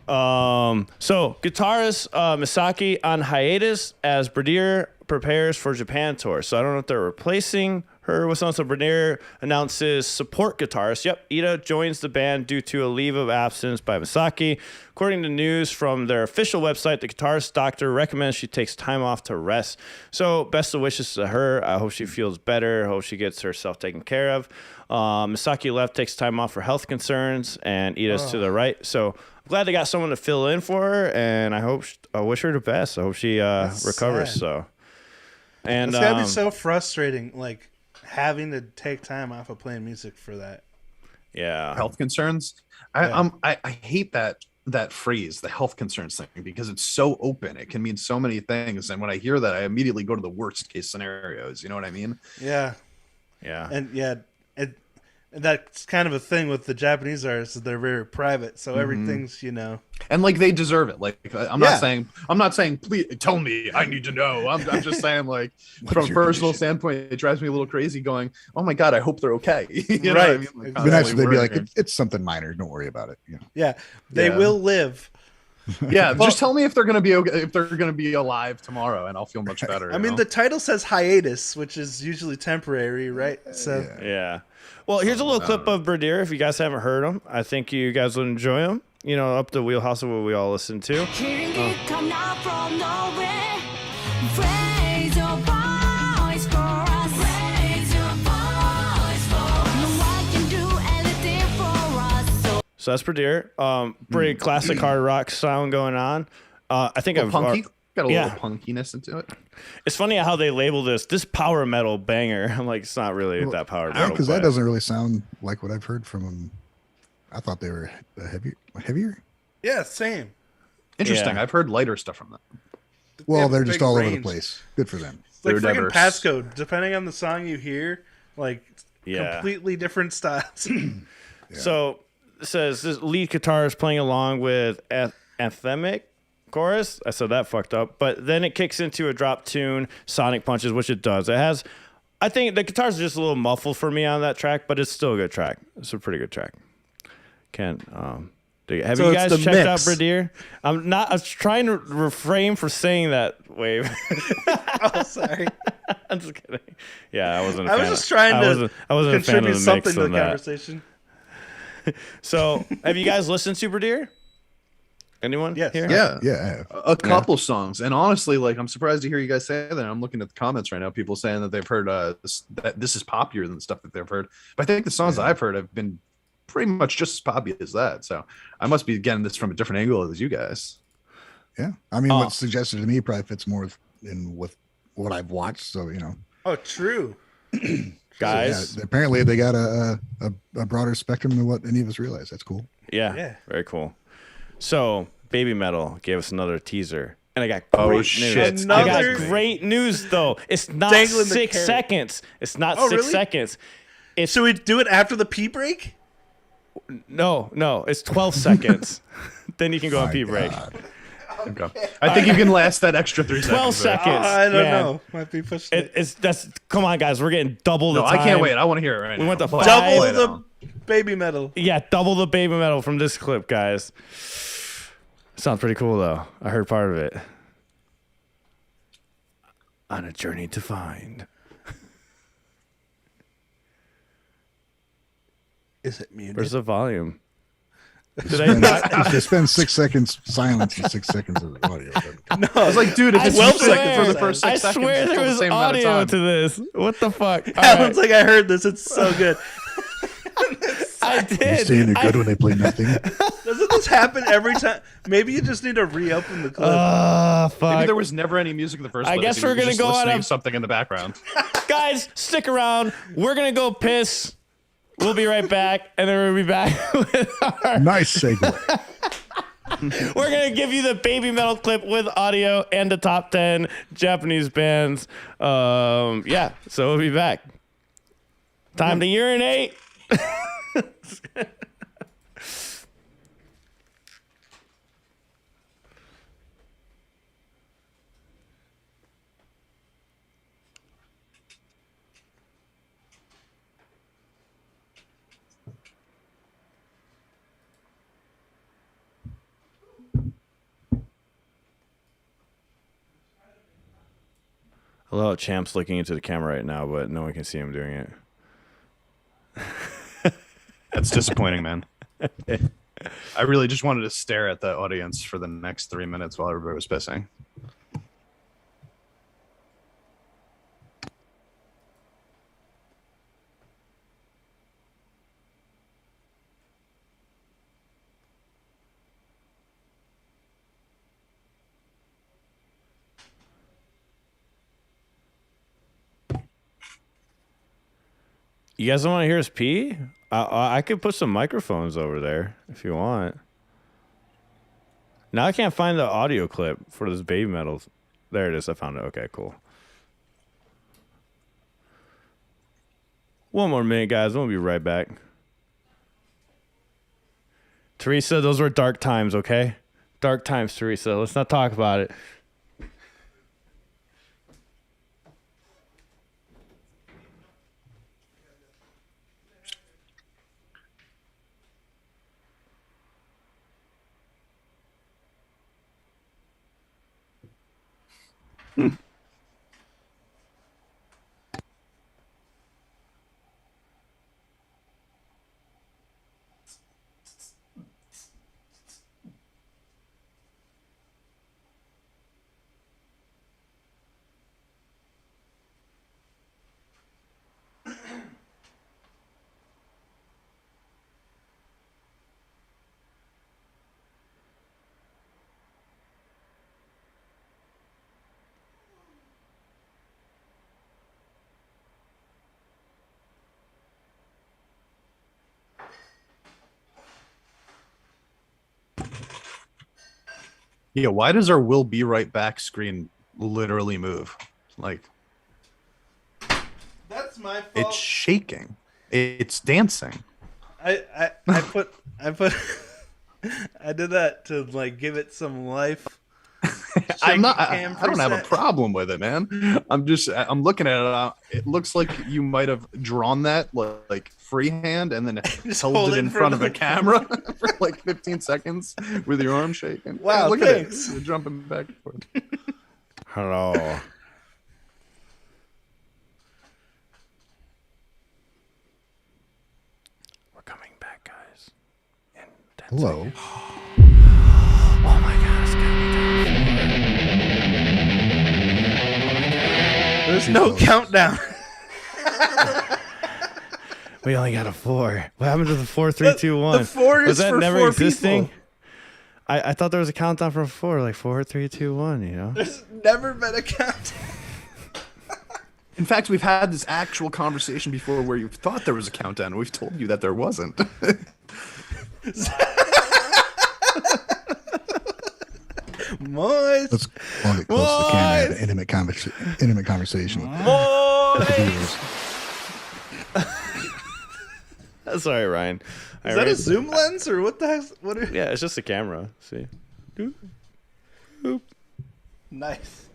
So guitarist Misaki on hiatus as Bradier prepares for Japan tour. So I don't know if they're replacing her with someone. So Bradier announces support guitarist. Yep, Ida joins the band due to a leave of absence by Misaki. According to news from their official website, the guitarist doctor recommends she takes time off to rest. So best of wishes to her. I hope she feels better. I hope she gets herself taken care of. Misaki left, takes time off for health concerns, and Ida's to the right. So I'm glad they got someone to fill in for her, and I wish her the best. I hope she recovers. Sad. So, and it's gotta be so frustrating, like having to take time off of playing music for that. Yeah, health concerns. I hate that phrase, the health concerns thing, because it's so open. It can mean so many things, and when I hear that, I immediately go to the worst case scenarios. You know what I mean? Yeah, and that's kind of a thing with the Japanese artists. They're very private, so everything's, you know, and like they deserve it. Like I'm not saying please tell me, I need to know. I'm just saying, like, from a personal standpoint, it drives me a little crazy going, oh my god, I hope they're okay. You know what I mean? Like, but actually they'd be like, it's something minor, don't worry about it. You know? Yeah, they will live. Yeah, just tell me if they're gonna be okay, if they're gonna be alive tomorrow, and I'll feel much better. I mean, the title says hiatus, which is usually temporary, right? So yeah. Well, here's a little clip of Bradier. If you guys haven't heard him, I think you guys would enjoy him. You know, up the wheelhouse of what we all listen to. So that's Bradier. Pretty classic hard rock sound going on. I think I've punky. Got a little punkiness into it. It's funny how they label this power metal banger. I'm like, it's not really that power metal. Because that doesn't really sound like what I've heard from them. I thought they were heavier. Yeah, same. Interesting. I've heard lighter stuff from them. Well, they're just all over the place. Good for them. Like freaking Passcode. Depending on the song you hear, like completely different styles. So it says this lead guitarist playing along with anthemic chorus. I said that fucked up, but then it kicks into a drop tune, Sonic Punches, which it does. It has, I think the guitars are just a little muffled for me on that track, but it's still a good track. It's a pretty good track. Have you guys checked out Bradier? I was trying to refrain from saying that, Wave. Oh, sorry. I'm just kidding. Yeah, I wasn't. I was just trying to contribute something to the conversation. So, have you guys listened to Bradier? Anyone? Yes. Here? Yeah. A couple songs, and honestly, like, I'm surprised to hear you guys say that. I'm looking at the comments right now, people saying that they've heard that this is poppier than the stuff that they've heard. But I think the songs that I've heard have been pretty much just as poppy as that. So I must be getting this from a different angle as you guys. Yeah, I mean, what's suggested to me probably fits more in with what I've watched. So Oh, true. Guys. So, yeah, apparently they got a broader spectrum than what any of us realize. That's cool. Yeah, very cool. So Baby Metal gave us another teaser. And I got great shit! news. I got great news though. It's not Dangling 6 seconds. It's not Oh, 6 really? seconds. Should we do it after the pee break? No. It's 12 seconds. Then you can go on pee break. Okay. I think you can last that extra 3 seconds. 12 seconds. I don't man. know. Might be pushing it. Come on, guys. We're getting double the No, time. I can't wait. I want to hear it right We now. went to But- 5. Double the Baby Metal. Yeah, double the Baby Metal from this clip, guys. Sounds pretty cool though. I heard part of it. On a journey to find. Is it muted? Where's the volume? Did I not? They spend 6 seconds silence and 6 seconds of audio. I was like, dude, if it's 12 12 seconds for the first 6 I seconds, swear it's there still the was same amount of audio time. to this. What the fuck? All Alan's right. like, I heard this. It's so good. I You did. saying they're good when they play nothing? Doesn't this happen every time? Maybe you just need to reopen the clip. Fuck. Maybe there was never any music in the first I place. guess and you we're were gonna just go on listening a- to something in the background. Guys, stick around. We're gonna go piss. We'll be right back, and then we'll be back with our. Nice segue. We're gonna give you the Baby Metal clip with audio and the top 10 Japanese bands. Yeah, so we'll be back. Time to urinate. Hello, Champ's looking into the camera right now, but no one can see him doing it. That's disappointing, man. I really just wanted to stare at the audience for the next 3 minutes while everybody was pissing. You guys don't want to hear us pee? I could put some microphones over there if you want. Now I can't find the audio clip for this Baby Metal. There it is. I found it. Okay, cool. One more minute, guys. We'll be right back. Teresa, those were dark times, okay? Dark times, Teresa. Let's not talk about it. Yeah, why does our "We'll be right back" screen literally move? Like, That's my fault. it's shaking. It's dancing. I put I did that to like give it some life. I cam don't have a preset. problem with it, man. I'm looking at it. It looks like you might have drawn that like freehand and then held it in front of a camera for like 15 seconds with your arm shaking. Wow, look thanks. at it. You're jumping back and forth. Hello. We're coming back, guys. In 10 Hello. seconds. Oh my God, it's counting down. There's no countdown. We only got a 4. What happened to the 4, 3, 2, 1? The 4 is Was that for never 4 existing? people. I thought there was a countdown from 4, like 4, 3, 2, 1. You know. There's never been a countdown. In fact, we've had this actual conversation before where you thought there was a countdown, and we've told you that there wasn't. Moist. Let's hold it close to the camera. Have an intimate conversation with the viewers. Sorry, Ryan. Is that a zoom lens or what the heck? What are... Yeah, it's just a camera. See. Nice.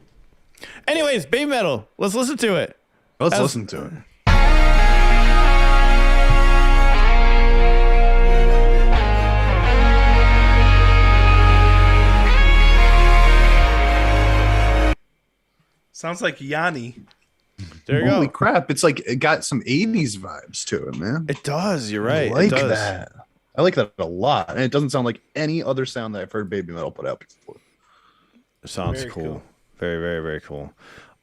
Anyways, baby metal. Let's listen to it. Let's listen to it. Sounds like Yanni. There you Holy go. crap! It's like it got some '80s vibes to it, man. It does. You're right. I like it does. that. I like that a lot, and it doesn't sound like any other sound that I've heard baby metal put out before. Sounds Very cool. cool. Very, very, very cool.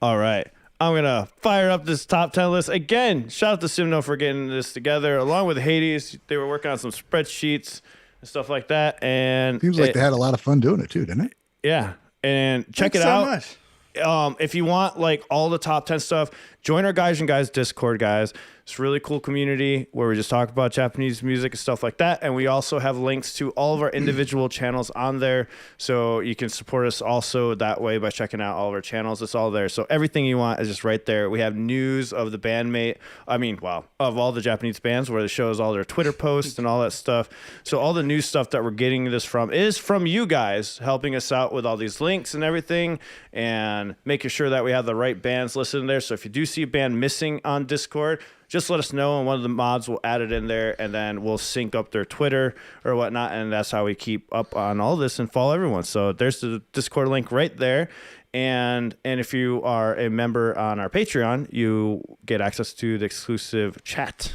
All right. I'm going to fire up this top 10 list. Again, shout out to Simno for getting this together. Along with Hades, they were working on some spreadsheets and stuff like that. And Seems like they had a lot of fun doing it too, didn't it? yeah. And check Thanks it out. so much. If you want like all the top 10 stuff, join our Gaijin Guys Discord, guys. It's a really cool community where we just talk about Japanese music and stuff like that. And we also have links to all of our individual channels on there. So you can support us also that way by checking out all of our channels. It's all there. So everything you want is just right there. We have news of the band-maid. Of all the Japanese bands where it shows all their Twitter posts and all that stuff. So all the new stuff that we're getting this from is from you guys helping us out with all these links and everything and making sure that we have the right bands listed in there. So if you do see a band missing on Discord, just let us know, and one of the mods will add it in there, and then we'll sync up their Twitter or whatnot, and that's how we keep up on all this and follow everyone. So there's the Discord link right there, and if you are a member on our Patreon, you get access to the exclusive chat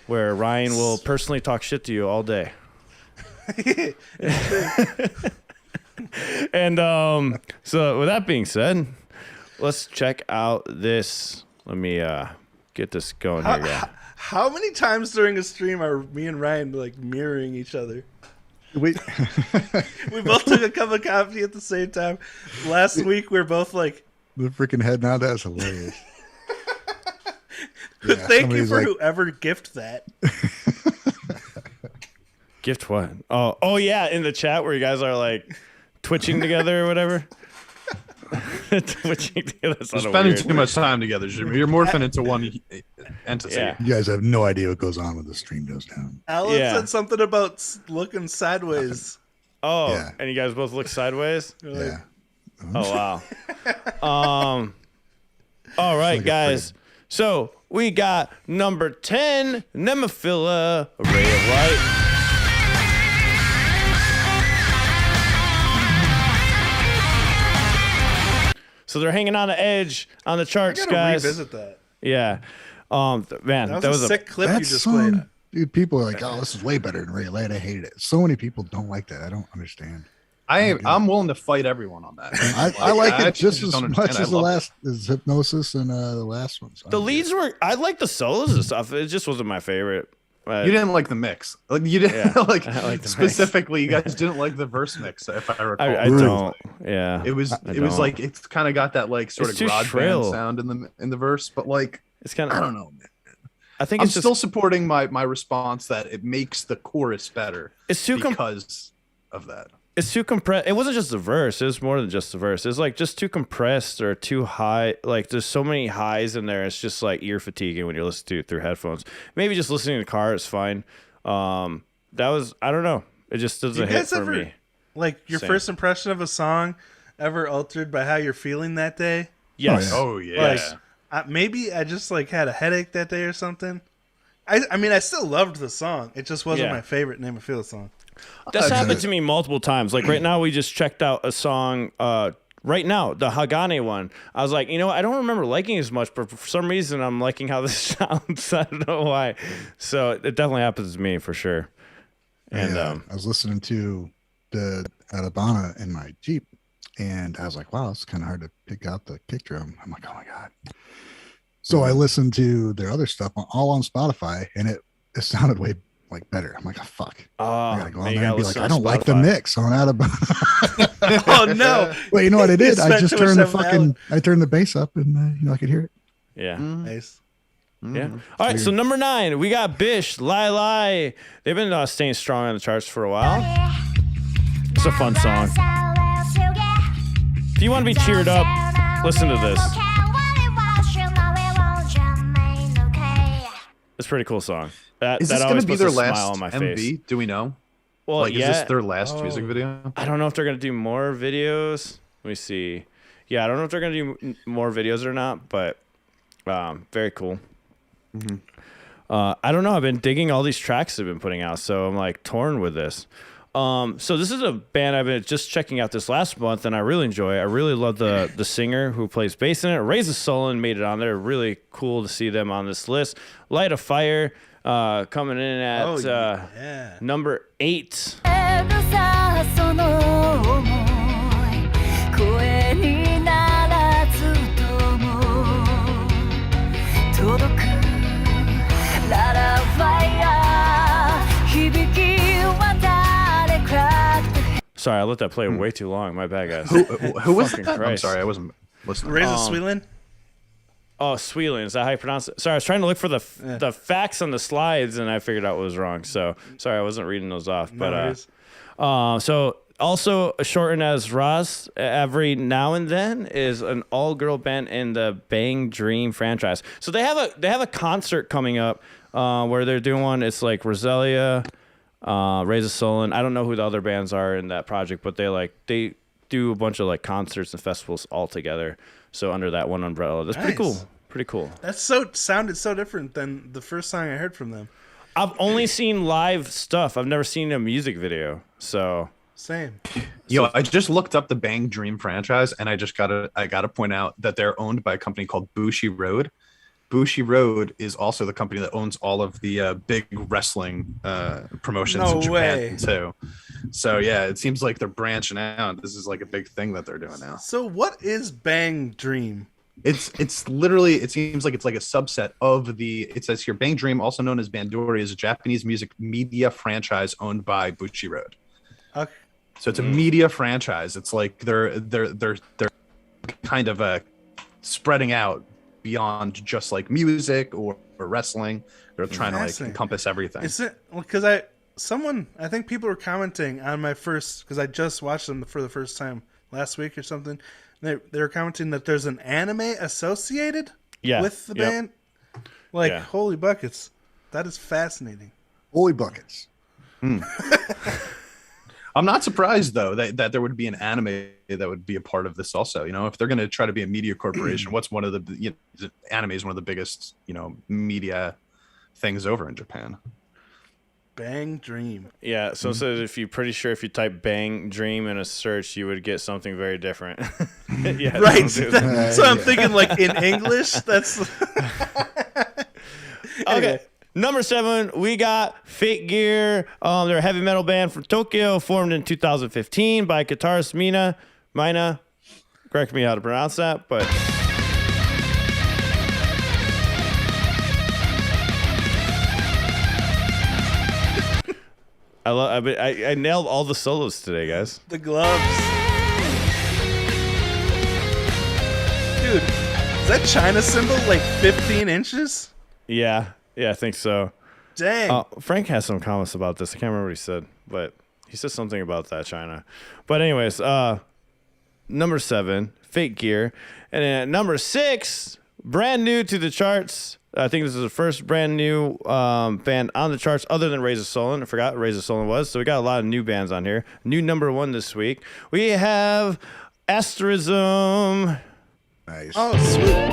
where Ryan will personally talk shit to you all day. And so with that being said, let's check out this. Let me get this going here, guys. How many times during a stream are me and Ryan like mirroring each other? We We both took a cup of coffee at the same time. Last week we are both like, the freaking head nod. That's hilarious. thank you somebody's for like- whoever gift that. Gift what? Oh yeah, in the chat where you guys are like twitching together or whatever. Twitching together. We're spending too much time together, Jimmy. You're morphing into one entity. Yeah. You guys have no idea what goes on when the stream goes down. Alan Yeah. said something about looking sideways. Oh, Yeah. and you guys both look sideways. You're like, Yeah. Oh wow. All right, Like a guys. So we got number 10, Nemophila, Ray of Light. So they're hanging on the edge on the I charts, gotta guys. revisit that. Yeah. Man, That was a sick clip you That just song, played. dude, people are like, "Oh, this is way better than Ray Light." I hated it. So many people don't like that. I don't understand. I'm willing to fight everyone on that. I like I it just just as don't much understand. as the last as Hypnosis and the last one. So The leads were. I like the solos and stuff. It just wasn't my favorite. But You didn't like the mix. Like you didn't Yeah, like I like the mix. specifically. You guys didn't like the verse mix, if I recall. I don't. Yeah. It was I it was don't. like it's kind of got that like sort It's of too garage shrill. band sound in the verse, but like It's kind I of. don't know. Man. I think I'm it's just. still supporting my response that it makes the chorus better It's too because of that. It's too compressed. It wasn't just the verse. It was more than just the verse. It's like just too compressed or too high. Like there's so many highs in there. It's just like ear fatiguing when you're listening to it through headphones. Maybe just listening in the car is fine. That was, I don't know. It just doesn't hit for me. Like your Same. first impression of a song ever altered by how you're feeling that day? Yes. yeah. Oh yeah. Like maybe I just like had a headache that day or something. I mean I still loved the song. It just wasn't Yeah. my favorite Name of Field song. That's happened to me multiple times. Like right now, we just checked out a song. Right now, the Hagane one. I was like, you know what? I don't remember liking it as much, but for some reason, I'm liking how this sounds. I don't know why. So it definitely happens to me for sure. And I was listening to the Alabama in my Jeep, and I was like, wow, it's kind of hard to pick out the kick drum. I'm like, oh my god. So I listened to their other stuff all on Spotify, and it sounded way like better. I'm like, oh, fuck. I gotta go on there and be like, I don't like the mix. I'm out of. Oh no! Well, you know what I did? I just turned I turned the bass up, and I could hear it. Yeah. Nice. Yeah. All right. So number 9, we got Bish, Lie Lie. They've been staying strong on the charts for a while. It's a fun song. If you want to be cheered up, listen to this. It's a pretty cool song. Is this going to be their last MV? Face. Do we know? Well, like, is this their last music video? I don't know if they're going to do more videos. Let me see. Yeah, I don't know if they're going to do more videos or not, but very cool. Mm-hmm. I don't know. I've been digging all these tracks they've been putting out, so I'm like torn with this. So this is a band I've been just checking out this last month, and I really enjoy it. I really love the singer who plays bass in it. Reza Solon made it on there. Really cool to see them on this list. Light a Fire coming in at number 8. Sorry, I let that play way too long. My bad, guys. Who was that? I'm sorry, I wasn't listening. Reza Sweetlin? Oh, Sweetlin. Is that how you pronounce it? Sorry, I was trying to look for the facts on the slides, and I figured out what was wrong. So, sorry, I wasn't reading those off. But so also shortened as Raz every now and then is an all-girl band in the Bang Dream franchise. So they have a concert coming up where they're doing one. It's like Rosalia, Reza Solon. I don't know who the other bands are in that project, but they do a bunch of like concerts and festivals all together. So under that one umbrella, that's pretty cool. Pretty cool. That's sounded so different than the first song I heard from them. I've only seen live stuff. I've never seen a music video. So same. Yo, I just looked up the Bang Dream franchise, and I gotta point out that they're owned by a company called Bushi Road. Bushi Road is also the company that owns all of the big wrestling promotions in Japan too. So yeah, it seems like they're branching out. This is like a big thing that they're doing now. So what is Bang Dream? It's literally, it seems like it's like a subset of it says here, Bang Dream, also known as Bandori, is a Japanese music media franchise owned by Bushi Road. Okay. So it's a media franchise. It's like they're kind of spreading out beyond just like music or wrestling. They're trying to like encompass everything. Is it because I think people were commenting on my first, because I just watched them for the first time last week or something. They were commenting that there's an anime associated with the band. Like, holy buckets. That is fascinating. Holy buckets. I'm not surprised though that there would be an anime that would be a part of this also. You know, if they're going to try to be a media corporation, what's one of the anime is one of the biggest, media things over in Japan. Bang Dream. Yeah, so it says if you type Bang Dream in a search, you would get something very different. Yeah, right. So I'm thinking like in English, that's okay. Number 7, we got Fake Gear. They're a heavy metal band from Tokyo, formed in 2015 by guitarist Mina. Correct me how to pronounce that, but I nailed all the solos today, guys. The gloves. Dude, is that China symbol like 15 inches? Yeah, I think so. Dang. Frank has some comments about this. I can't remember what he said, but he said something about that China. But anyways, number 7, Fake Gear. And then at number 6, brand new to the charts. I think this is the first brand new band on the charts other than Reza Solon. I forgot what Reza Solon was. So we got a lot of new bands on here. New number 1 this week. We have Asterism. Nice. Oh, sweet.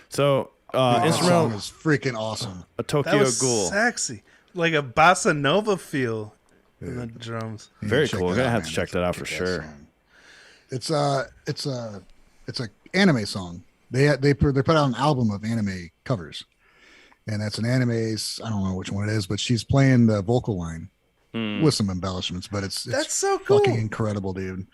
So instrumental song is freaking awesome. A Tokyo That was Ghoul. sexy. Like a bossa nova feel in the drums. Very cool. I'm gonna have to check that out for sure. It's a anime song. They put out an album of anime covers, and that's an anime's. I don't know which one it is, but she's playing the vocal line, with some embellishments, but it's That's so cool. fucking incredible, dude.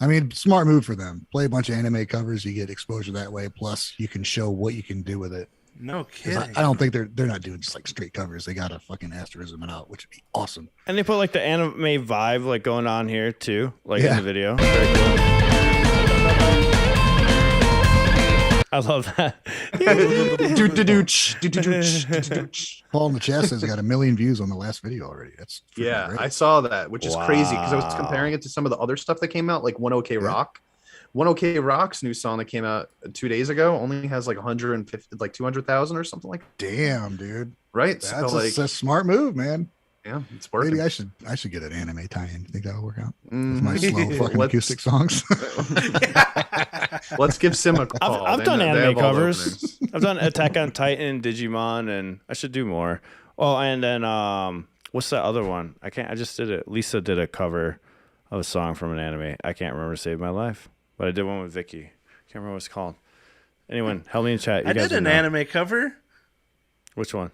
I mean, smart move for them. Play a bunch of anime covers, you get exposure that way. Plus, you can show what you can do with it. No kidding. I don't think they're not doing just like straight covers. They got a fucking asterism out, which would be awesome. And they put like the anime vibe like going on here too, like in the video. Very cool. I love that. Paul in the chat says I got 1 million views on the last video already. That's freaking great. I saw that, which is crazy because I was comparing it to some of the other stuff that came out, like 1OK Rock. 1OK Rock's new song that came out 2 days ago only has like 150, like 200,000 or something like that. Damn, dude. Right? That's So like, a smart move, man. yeah, it's working. Maybe I should get an anime tie-in. You think that'll work out? With my slow fucking acoustic songs. Let's give Sim a call. I've done anime covers. I've done Attack on Titan, Digimon, and I should do more. Oh, and then what's that other one? I just did it. Lisa did a cover of a song from an anime. I can't remember. Save My Life, but I did one with Vicky. Can't remember what it's called. Anyone, help me in chat. You I guys did an anime cover. Which one?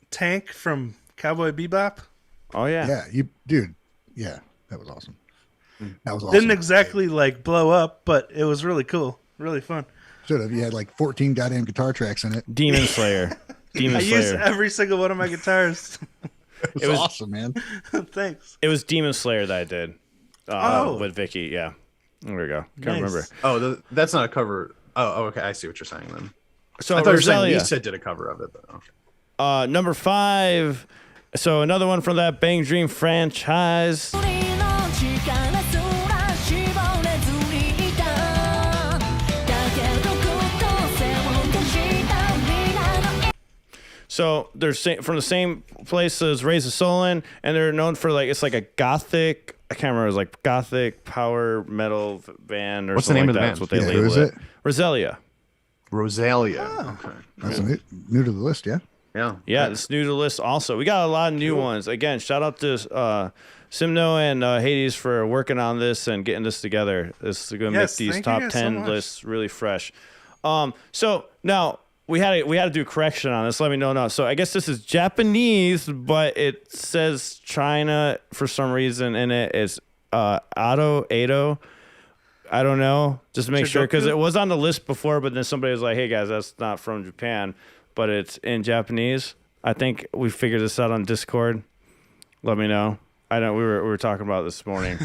Tank from Cowboy Bebop. Oh yeah. Yeah, dude. Yeah, that was awesome. That was awesome. Didn't exactly like blow up, but it was really cool, really fun. Should have. You had like 14 goddamn guitar tracks in it. Demon Slayer. I used every single one of my guitars. It was awesome, man. Thanks. It was Demon Slayer that I did with Vicky. Yeah. There we go. Can't remember. Oh, that's not a cover. Oh, okay. I see what you're saying then. So I thought you were saying Rosalia. Lisa did a cover of it. But okay. Number 5. So another one from that Bang Dream franchise. So they're from the same place as Raise the Solin, and they're known for like it's like a gothic. I can't remember. It was like gothic power metal band or What's the something name like of that. the That's band? what they Yeah, label who is it. it? Rosalia. Rosalia. Okay. That's new to the list, yeah. Yeah, it's new to the list also. We got a lot of new ones. Again, shout out to Simno and Hades for working on this and getting this together. This is going to make these top 10 lists really fresh. So now we had to do correction on this. Let me know now. So I guess this is Japanese, but it says China for some reason in it. It's Ado. I don't know. Just make sure because it was on the list before, but then somebody was like, "Hey guys, that's not from Japan." But it's in Japanese. I think we figured this out on Discord. Let me know. I know we were talking about it this morning.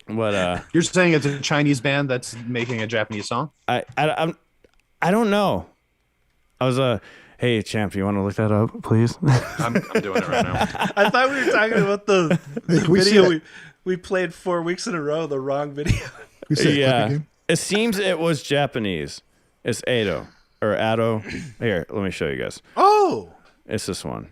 But You're saying it's a Chinese band that's making a Japanese song? I don't know. I was hey champ, you want to look that up, please? I'm doing it right now. I thought we were talking about the we video we played 4 weeks in a row, the wrong video. Yeah. It seems it was Japanese. It's Ado. Or Ado. Here, let me show you guys. Oh! It's this one.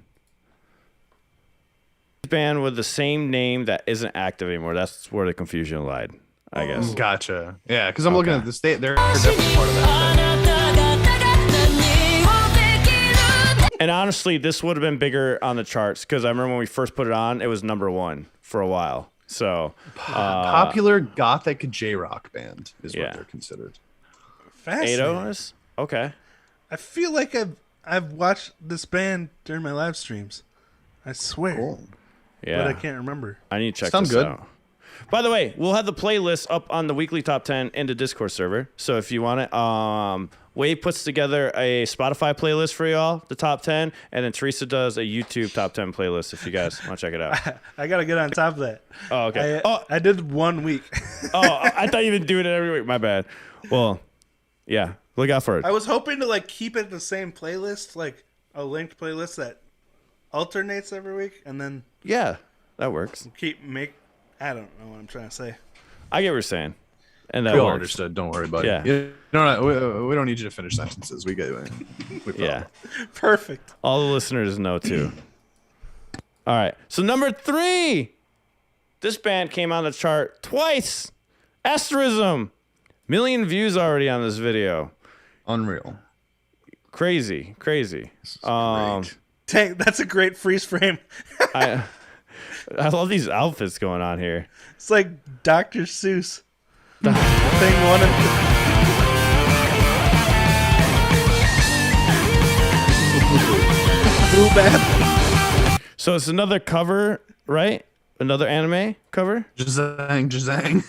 Band with the same name that isn't active anymore. That's where the confusion lied, I guess. Gotcha. Yeah, because I'm looking at the state. They're definitely part of that. And honestly, this would have been bigger on the charts because I remember when we first put it on, it was number 1 for a while. So Popular gothic J-rock band is what they're considered. Fascinating. Ado is? Okay. I feel like I've watched this band during my live streams. I swear. Cool. Yeah. But I can't remember. I need to check Sounds this good. out. By the way, we'll have the playlist up on the weekly top 10 in the Discord server. So if you want it, Wade puts together a Spotify playlist for y'all, the top 10, and then Teresa does a YouTube top 10 playlist if you guys want to check it out. I got to get on top of that. Oh, okay. I did 1 week. I thought you've been doing it every week. My bad. Well, yeah. Look out for it. I was hoping to like keep it the same playlist, like a linked playlist that alternates every week, and then Yeah, that works. I don't know what I'm trying to say. I get what you're saying. And that We all works. understood. Don't worry about Yeah. it. We don't need you to finish sentences. We get it. Yeah. Perfect. All the listeners know too. All right. So number 3. This band came on the chart twice. Asterism. 1 million views already on this video. Unreal. Crazy. Tank, that's a great freeze frame. I love these outfits going on here. It's like Dr. Seuss. Thing 1 and 2. So it's another cover right? Another anime cover. Jazang, Jazang.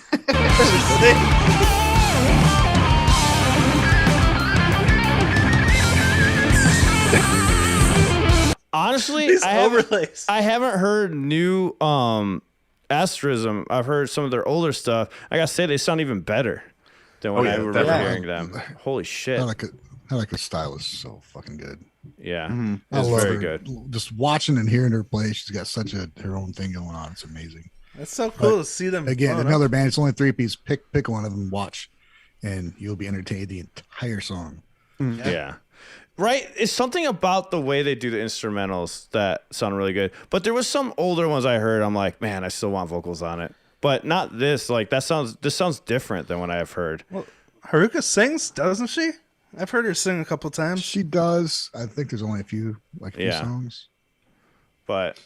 Honestly, These I overlays. haven't heard new Asterism. I've heard some of their older stuff. I gotta say, they sound even better than when I remember definitely. hearing them. Holy shit! I like her style is so fucking good. Yeah, I it's love very her. good. Just watching and hearing her play, she's got such her own thing going on. It's amazing. That's so cool to see them. Again, blowing another up. band. It's only 3-piece. Pick one of them, watch, and you'll be entertained the entire song. Yeah. Right? It's something about the way they do the instrumentals that sound really good. But there was some older ones I heard. I'm like, man, I still want vocals on it. But not this. Like this sounds different than what I have heard. Well, Haruka sings, doesn't she? I've heard her sing a couple times. She does. I think there's only a few Yeah. songs. But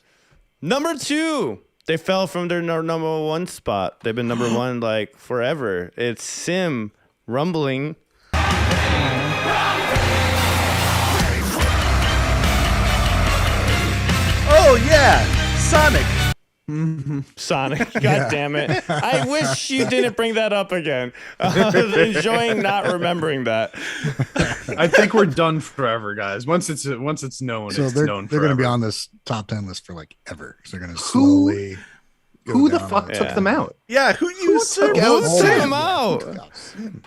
number 2, they fell from their number 1 spot. They've been number 1 like forever. It's Sim Rumbling. Oh yeah, Sonic. Sonic. God damn it. I wish you didn't bring that up again. I was enjoying not remembering that. I think we're done forever, guys. Once it's known, So it's they're known going to be forever. on this top 10 list for like ever. So they're going to slowly. go Who the down fuck on it. took them out? Yeah, who used took her? out Who Sim? took them out?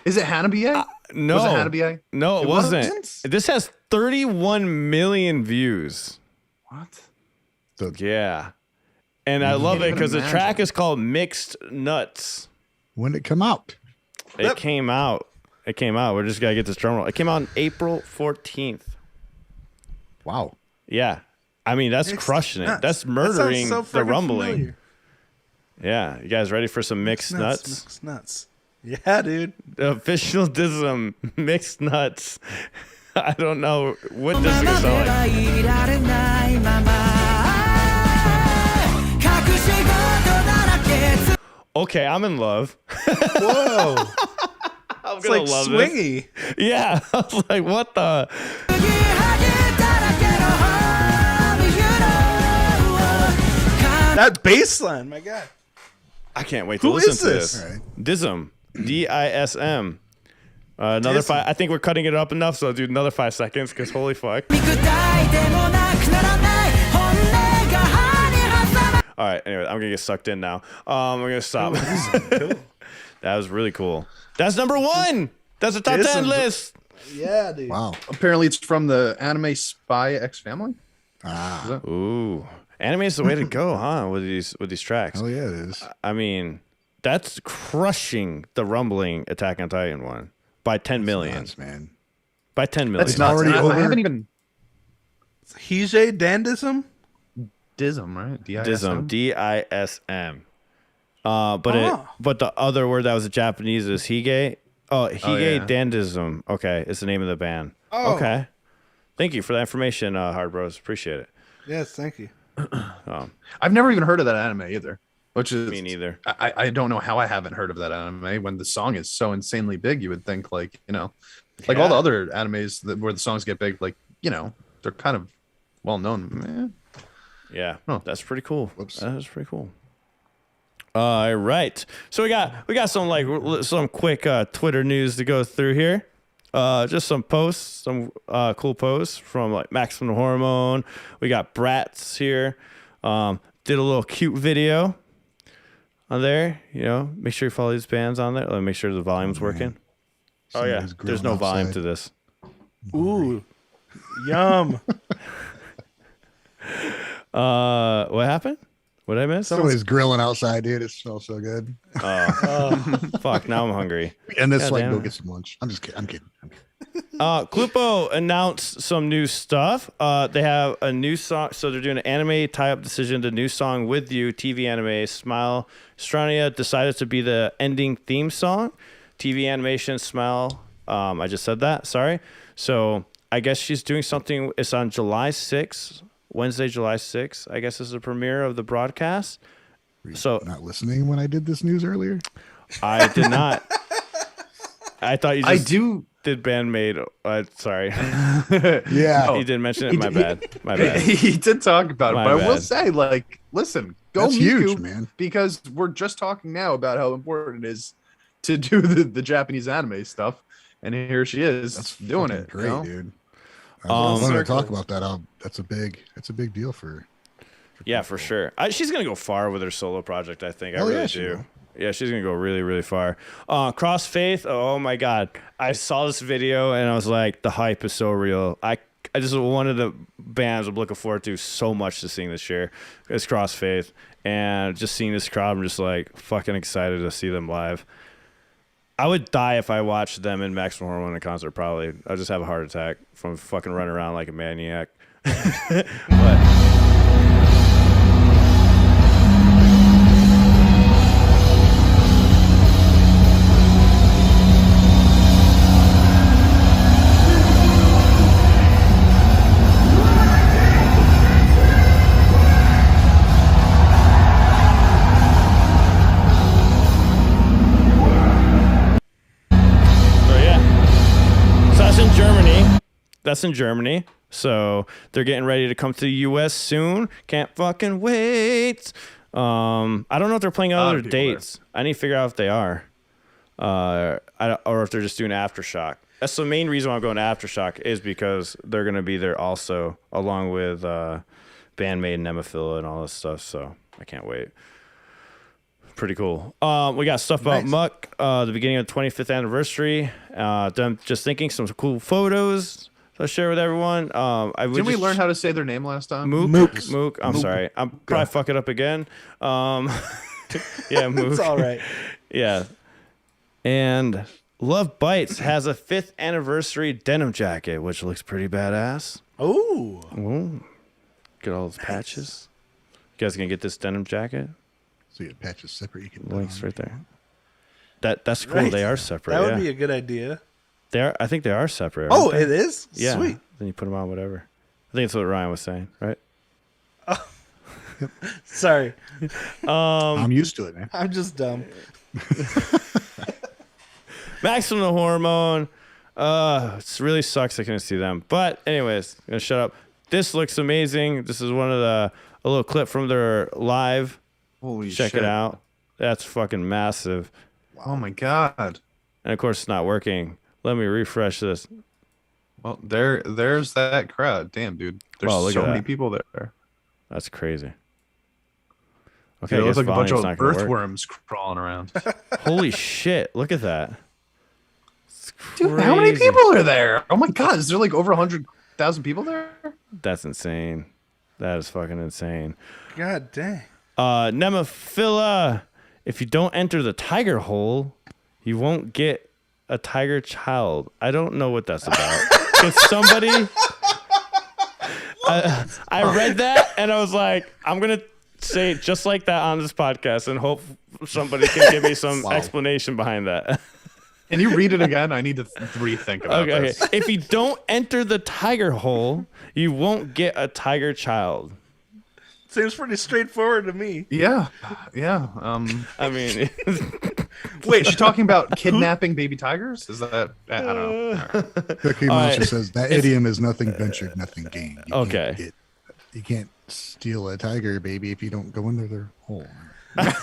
Is it Hanabiye? No. Was it Hanabiye? No, it It wasn't. wasn't? This has 31 million views. What? Yeah. And I love it even because the imagine. track is called Mixed Nuts. When did it come out? It came out. It came out. We're just got to get this drum roll. It came out on April 14th. Wow. Yeah. I mean, that's Mixed crushing it. Nuts. That's That murdering sounds so the freaking rumbling. familiar. Yeah. You guys ready for some Mixed Nuts? Mixed nuts. Yeah, dude. The official Dism Mixed Nuts. I don't know what this is going to sound like. Okay, I'm in love. Whoa. I'm It's gonna like love this. swingy. Yeah, I was like, what the? That bass line, my God. I can't wait to Who listen is to this? this. All right. Dism, DISM. Another Dism. 5. I think we're cutting it up enough, so I'll do another 5 seconds. Because holy fuck. All right. Anyway, I'm gonna get sucked in now. I'm gonna stop. That was really cool. That's number 1. That's the top 10 Dism. list. Yeah, dude. Wow. Apparently, it's from the anime Spy X Family. Ah. Ooh, anime is the way to go, huh? With these tracks. Hell yeah, it is. I mean, that's crushing the rumbling Attack on Titan one by 10 million. Nuts, man. By 10 million. That's not already I over. haven't even Hije Dandism? Dism, right? Dism, DISM. But the other word that was Japanese is Hige. Oh, Hige yeah. Dandism. Okay, it's the name of the band. Oh. Okay. Thank you for that information, Hard Bros. Appreciate it. Yes, thank you. I've never even heard of that anime either. Which is Me neither. I don't know how I haven't heard of that anime when the song is so insanely big. You would think like all the Yeah. other animes where the songs get big, like they're kind of well known. Yeah, Huh. that's pretty cool. Whoops. That's pretty cool. All right, so we got some quick Twitter news to go through here. Just some posts, some cool posts from like Max from the Hormone. We got Bratz here. Did a little cute video on there. Make sure you follow these bands on there. Let me make sure the volume's working. Oh yeah, Somebody's there's grilling no volume outside. to this. Ooh. Yum. What happened? What did I miss? Somebody's grilling outside, dude. It smells so good. Fuck, now I'm hungry. And this God so I can damn go it. get some lunch. I'm just kidding. I'm kidding. Clupo announced some new stuff. They have a new song, so they're doing an anime tie-up decision to new song with you, TV anime. Smile Strania decided to be the ending theme song. TV animation Smile. I just said that. Sorry. So I guess she's doing something. It's on July 6th, Wednesday, July 6th. I guess is the premiere of the broadcast. So Not listening when I did this news earlier. I did not. I thought you I just do. did band-maid. Yeah. Oh. You didn't mention it. My bad. My bad. He did talk about it, My but I will bad. say, like, listen, Go That's Miku, huge, man. because we're just talking now about how important it is to do the Japanese anime stuff, and here she is That's doing fucking it. great, you know? dude. I wanted to circle. talk about that. That's a big deal for Yeah, for sure. She's gonna go far with her solo project. I think. I Oh, really yeah, she do. will. Yeah, she's gonna go really, really far. Cross Faith. Oh my God, I saw this video and I was like, the hype is so real. I just one of the bands I'm looking forward to so much to seeing this year is Cross Faith, and just seeing this crowd, I'm just like fucking excited to see them live. I would die if I watched them in Maximum Hormone in concert. Probably, I'd just have a heart attack from fucking running around like a maniac. But. That's in Germany. So they're getting ready to come to the U.S. soon. Can't fucking wait. I don't know if they're playing other dates. I need to figure out if they are. Or if they're just doing Aftershock. That's the main reason why I'm going to Aftershock is because they're going to be there also, along with Band-Maid and Nemophila and all this stuff. So I can't wait. Pretty cool. We got stuff about Muck, the beginning of the 25th anniversary. Them just thinking some cool photos to share with everyone. Didn't we learn how to say their name last time? Mook. I'm sorry. I'm probably fuck it up again. Yeah, Mook. It's all right. Yeah. And Love Bites has a 5th anniversary denim jacket, which looks pretty badass. Oh. Ooh. Get all those patches. You guys gonna get this denim jacket? So you patches separate. You can Links right there. That's cool. Right. They are separate. That would yeah. be a good idea. They are. I think they are separate. Oh, aren't they? it is? Yeah. Sweet. Then you put them on whatever. I think that's what Ryan was saying, right? Sorry. I'm used to it, man. I'm just dumb. Maximum Hormone. It really sucks I couldn't see them. But anyways, I'm gonna shut up. This looks amazing. This is a little clip from their live. Holy Check shit. it out. That's fucking massive. Oh my god. And of course it's not working. Let me refresh this. Well, there's that crowd. Damn, dude. There's Oh, look so at many that. people there. That's crazy. Okay, Dude, it I looks guess like a bunch volume's of not gonna work. earthworms crawling around. Holy shit! Look at that. It's Dude, how many crazy. people are there? Oh my god, is there like over 100,000 people there? That's insane. That is fucking insane. God dang. Nemophila. If you don't enter the tiger hole, you won't get a tiger child. I don't know what that's about. Can somebody? I read that and I was like, I'm gonna say it just like that on this podcast and hope somebody can give me some explanation behind that. Can you read it again? I need to rethink about Okay. this. If you don't enter the tiger hole, you won't get a tiger child. Seems pretty straightforward to me. Yeah. I mean, Wait, she's talking about kidnapping baby tigers? Is that I don't know. All right. Cookie Monster says that idiom is nothing ventured, nothing gained. You Okay. you can't steal a tiger, baby, if you don't go into their hole. Who's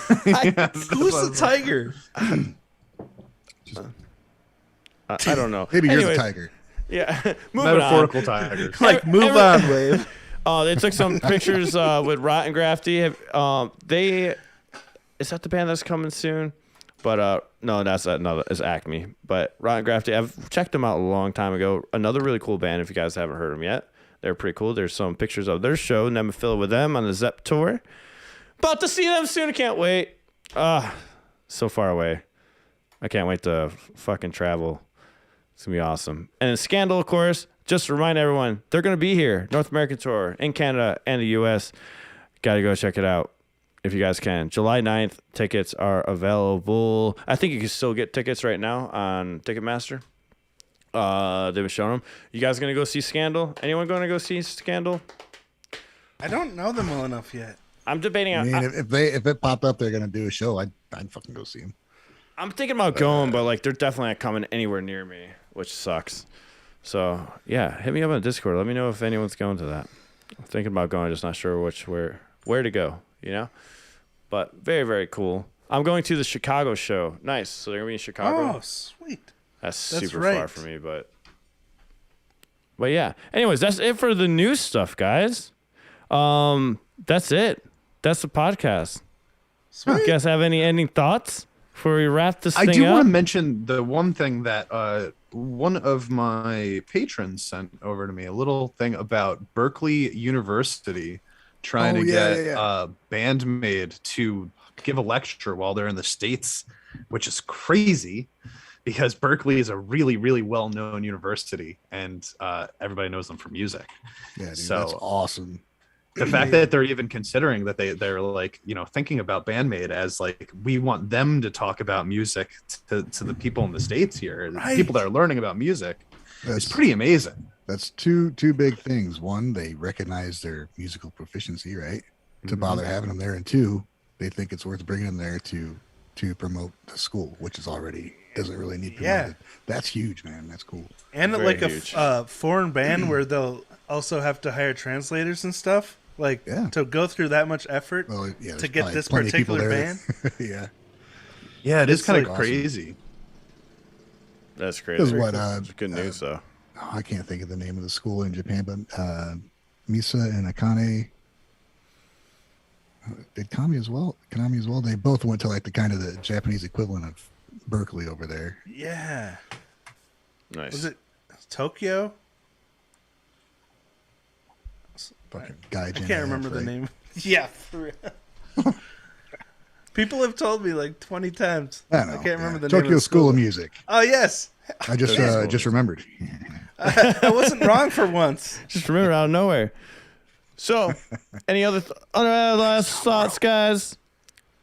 the tiger? I don't know. Maybe you're Anyways, the tiger. Yeah. Moving Metaphorical tigers. Like, move on, Wave. They took some pictures with Rotten Grafty. Is that the band that's coming soon? But no, it's Acme. But Rotten Grafty, I've checked them out a long time ago. Another really cool band. If you guys haven't heard them yet, they're pretty cool. There's some pictures of their show, Nemophila, with them on the Zep tour. About to see them soon. I can't wait. So far away. I can't wait to fucking travel. It's gonna be awesome. And Scandal, of course. Just to remind everyone, they're gonna be here, North American tour in Canada and the U.S. Gotta go check it out if you guys can. July 9th, tickets are available. I think you can still get tickets right now on Ticketmaster. They've been showing them. You guys gonna go see Scandal? Anyone gonna go see Scandal? I don't know them well enough yet. I'm debating. I mean, if it popped up, they're gonna do a show. I'd fucking go see them. I'm thinking about going, but like they're definitely not coming anywhere near me, which sucks. So yeah, hit me up on Discord. Let me know if anyone's going to that. I'm thinking about going, just not sure where to go. You know. But very, very cool. I'm going to the Chicago show. Nice. So they're going to be in Chicago. Oh, sweet. That's That's super right. far for me, but yeah. Anyways, that's it for the news stuff, guys. That's it. That's the podcast. Sweet. You guys have any ending thoughts before we wrap this I thing do up? want to mention the one thing that one of my patrons sent over to me, a little thing about Berkeley University trying to get band-maid to give a lecture while they're in the States, which is crazy because Berkeley is a really, really well-known university and everybody knows them for music. Yeah, dude, So that's awesome. The fact that they're even considering that they're like, thinking about band-maid as like, we want them to talk about music to the people in the States here, the people that are learning about music. It's pretty amazing. That's two big things. One, they recognize their musical proficiency, right? To bother having them there, and two, they think it's worth bringing them there to promote the school, which is already doesn't really need promoted. Yeah. That's huge, man. That's cool. And Very like huge. a foreign band where they'll also have to hire translators and stuff. Like to go through that much effort to get this particular band. Yeah, it is kind of awesome. crazy. That's crazy. Because what? It's good news, though. I can't think of the name of the school in Japan, but Misa and Akane. Did Konami as well? They both went to like the kind of the Japanese equivalent of Berkeley over there. Yeah. Nice. Was it Tokyo? Fucking Gaijin. I can't remember the name. Yeah. For real. People have told me like 20 times. I can't remember the name Tokyo of the School of Music. Oh, yes. I just remembered. I wasn't wrong for once. Just remember out of nowhere. So, any other last thoughts, guys?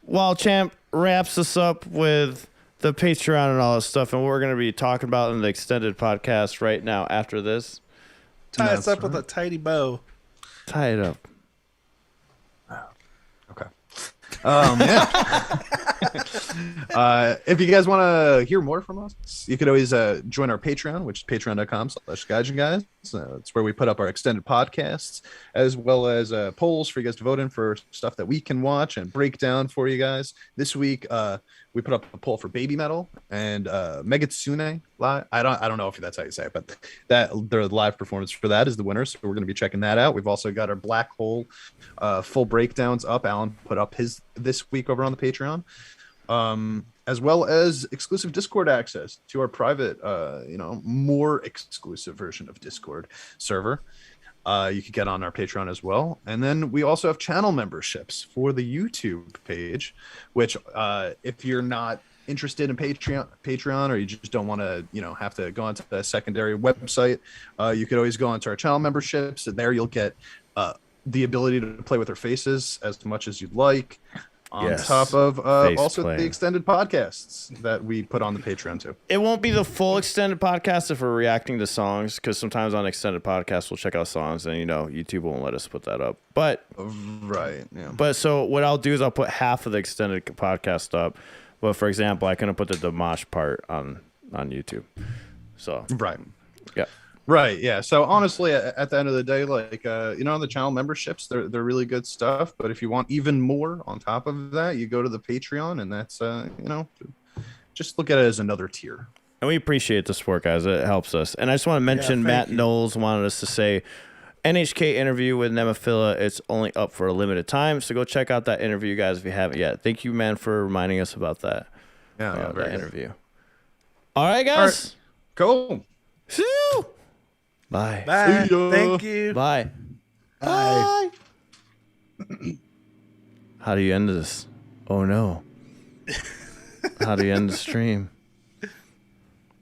While Champ wraps us up with the Patreon and all this stuff, and what we're going to be talking about in the extended podcast right now after this. Tie us up with a tidy bow. Tie it up. Okay. Yeah. If you guys want to hear more from us, you could always join our Patreon, which is patreon.com/Gaijin guys. It's where we put up our extended podcasts, as well as polls for you guys to vote in for stuff that we can watch and break down for you guys. This week, we put up a poll for Baby Metal and Megitsune live. I don't know if that's how you say it, but their live performance for that is the winner. So we're going to be checking that out. We've also got our Black Hole full breakdowns up. Alan put up his this week over on the Patreon, as well as exclusive Discord access to our private, more exclusive version of Discord server. You could get on our Patreon as well. And then we also have channel memberships for the YouTube page, which if you're not interested in Patreon or you just don't want to, have to go onto a secondary website, you could always go onto our channel memberships. And there you'll get the ability to play with our faces as much as you'd like. On top of also the extended podcasts that we put on the Patreon too. It won't be the full extended podcast if we're reacting to songs, because sometimes on extended podcasts we'll check out songs and YouTube won't let us put that up. But right, yeah. But so what I'll do is I'll put half of the extended podcast up. But for example, I couldn't put the Dimash part on YouTube. So right, yeah. Right, yeah. So honestly, at the end of the day, like the channel memberships, they're really good stuff. But if you want even more on top of that, you go to the Patreon, and that's just look at it as another tier. And we appreciate the support, guys. It helps us. And I just want to mention Matt Knowles wanted us to say NHK interview with Nemophila. It's only up for a limited time, so go check out that interview, guys, if you haven't yet. Thank you, man, for reminding us about that. Yeah, that interview. All right, guys. Cool. See you. Bye. Bye. Thank you. Bye. Bye. How do you end this? Oh, no. How do you end the stream?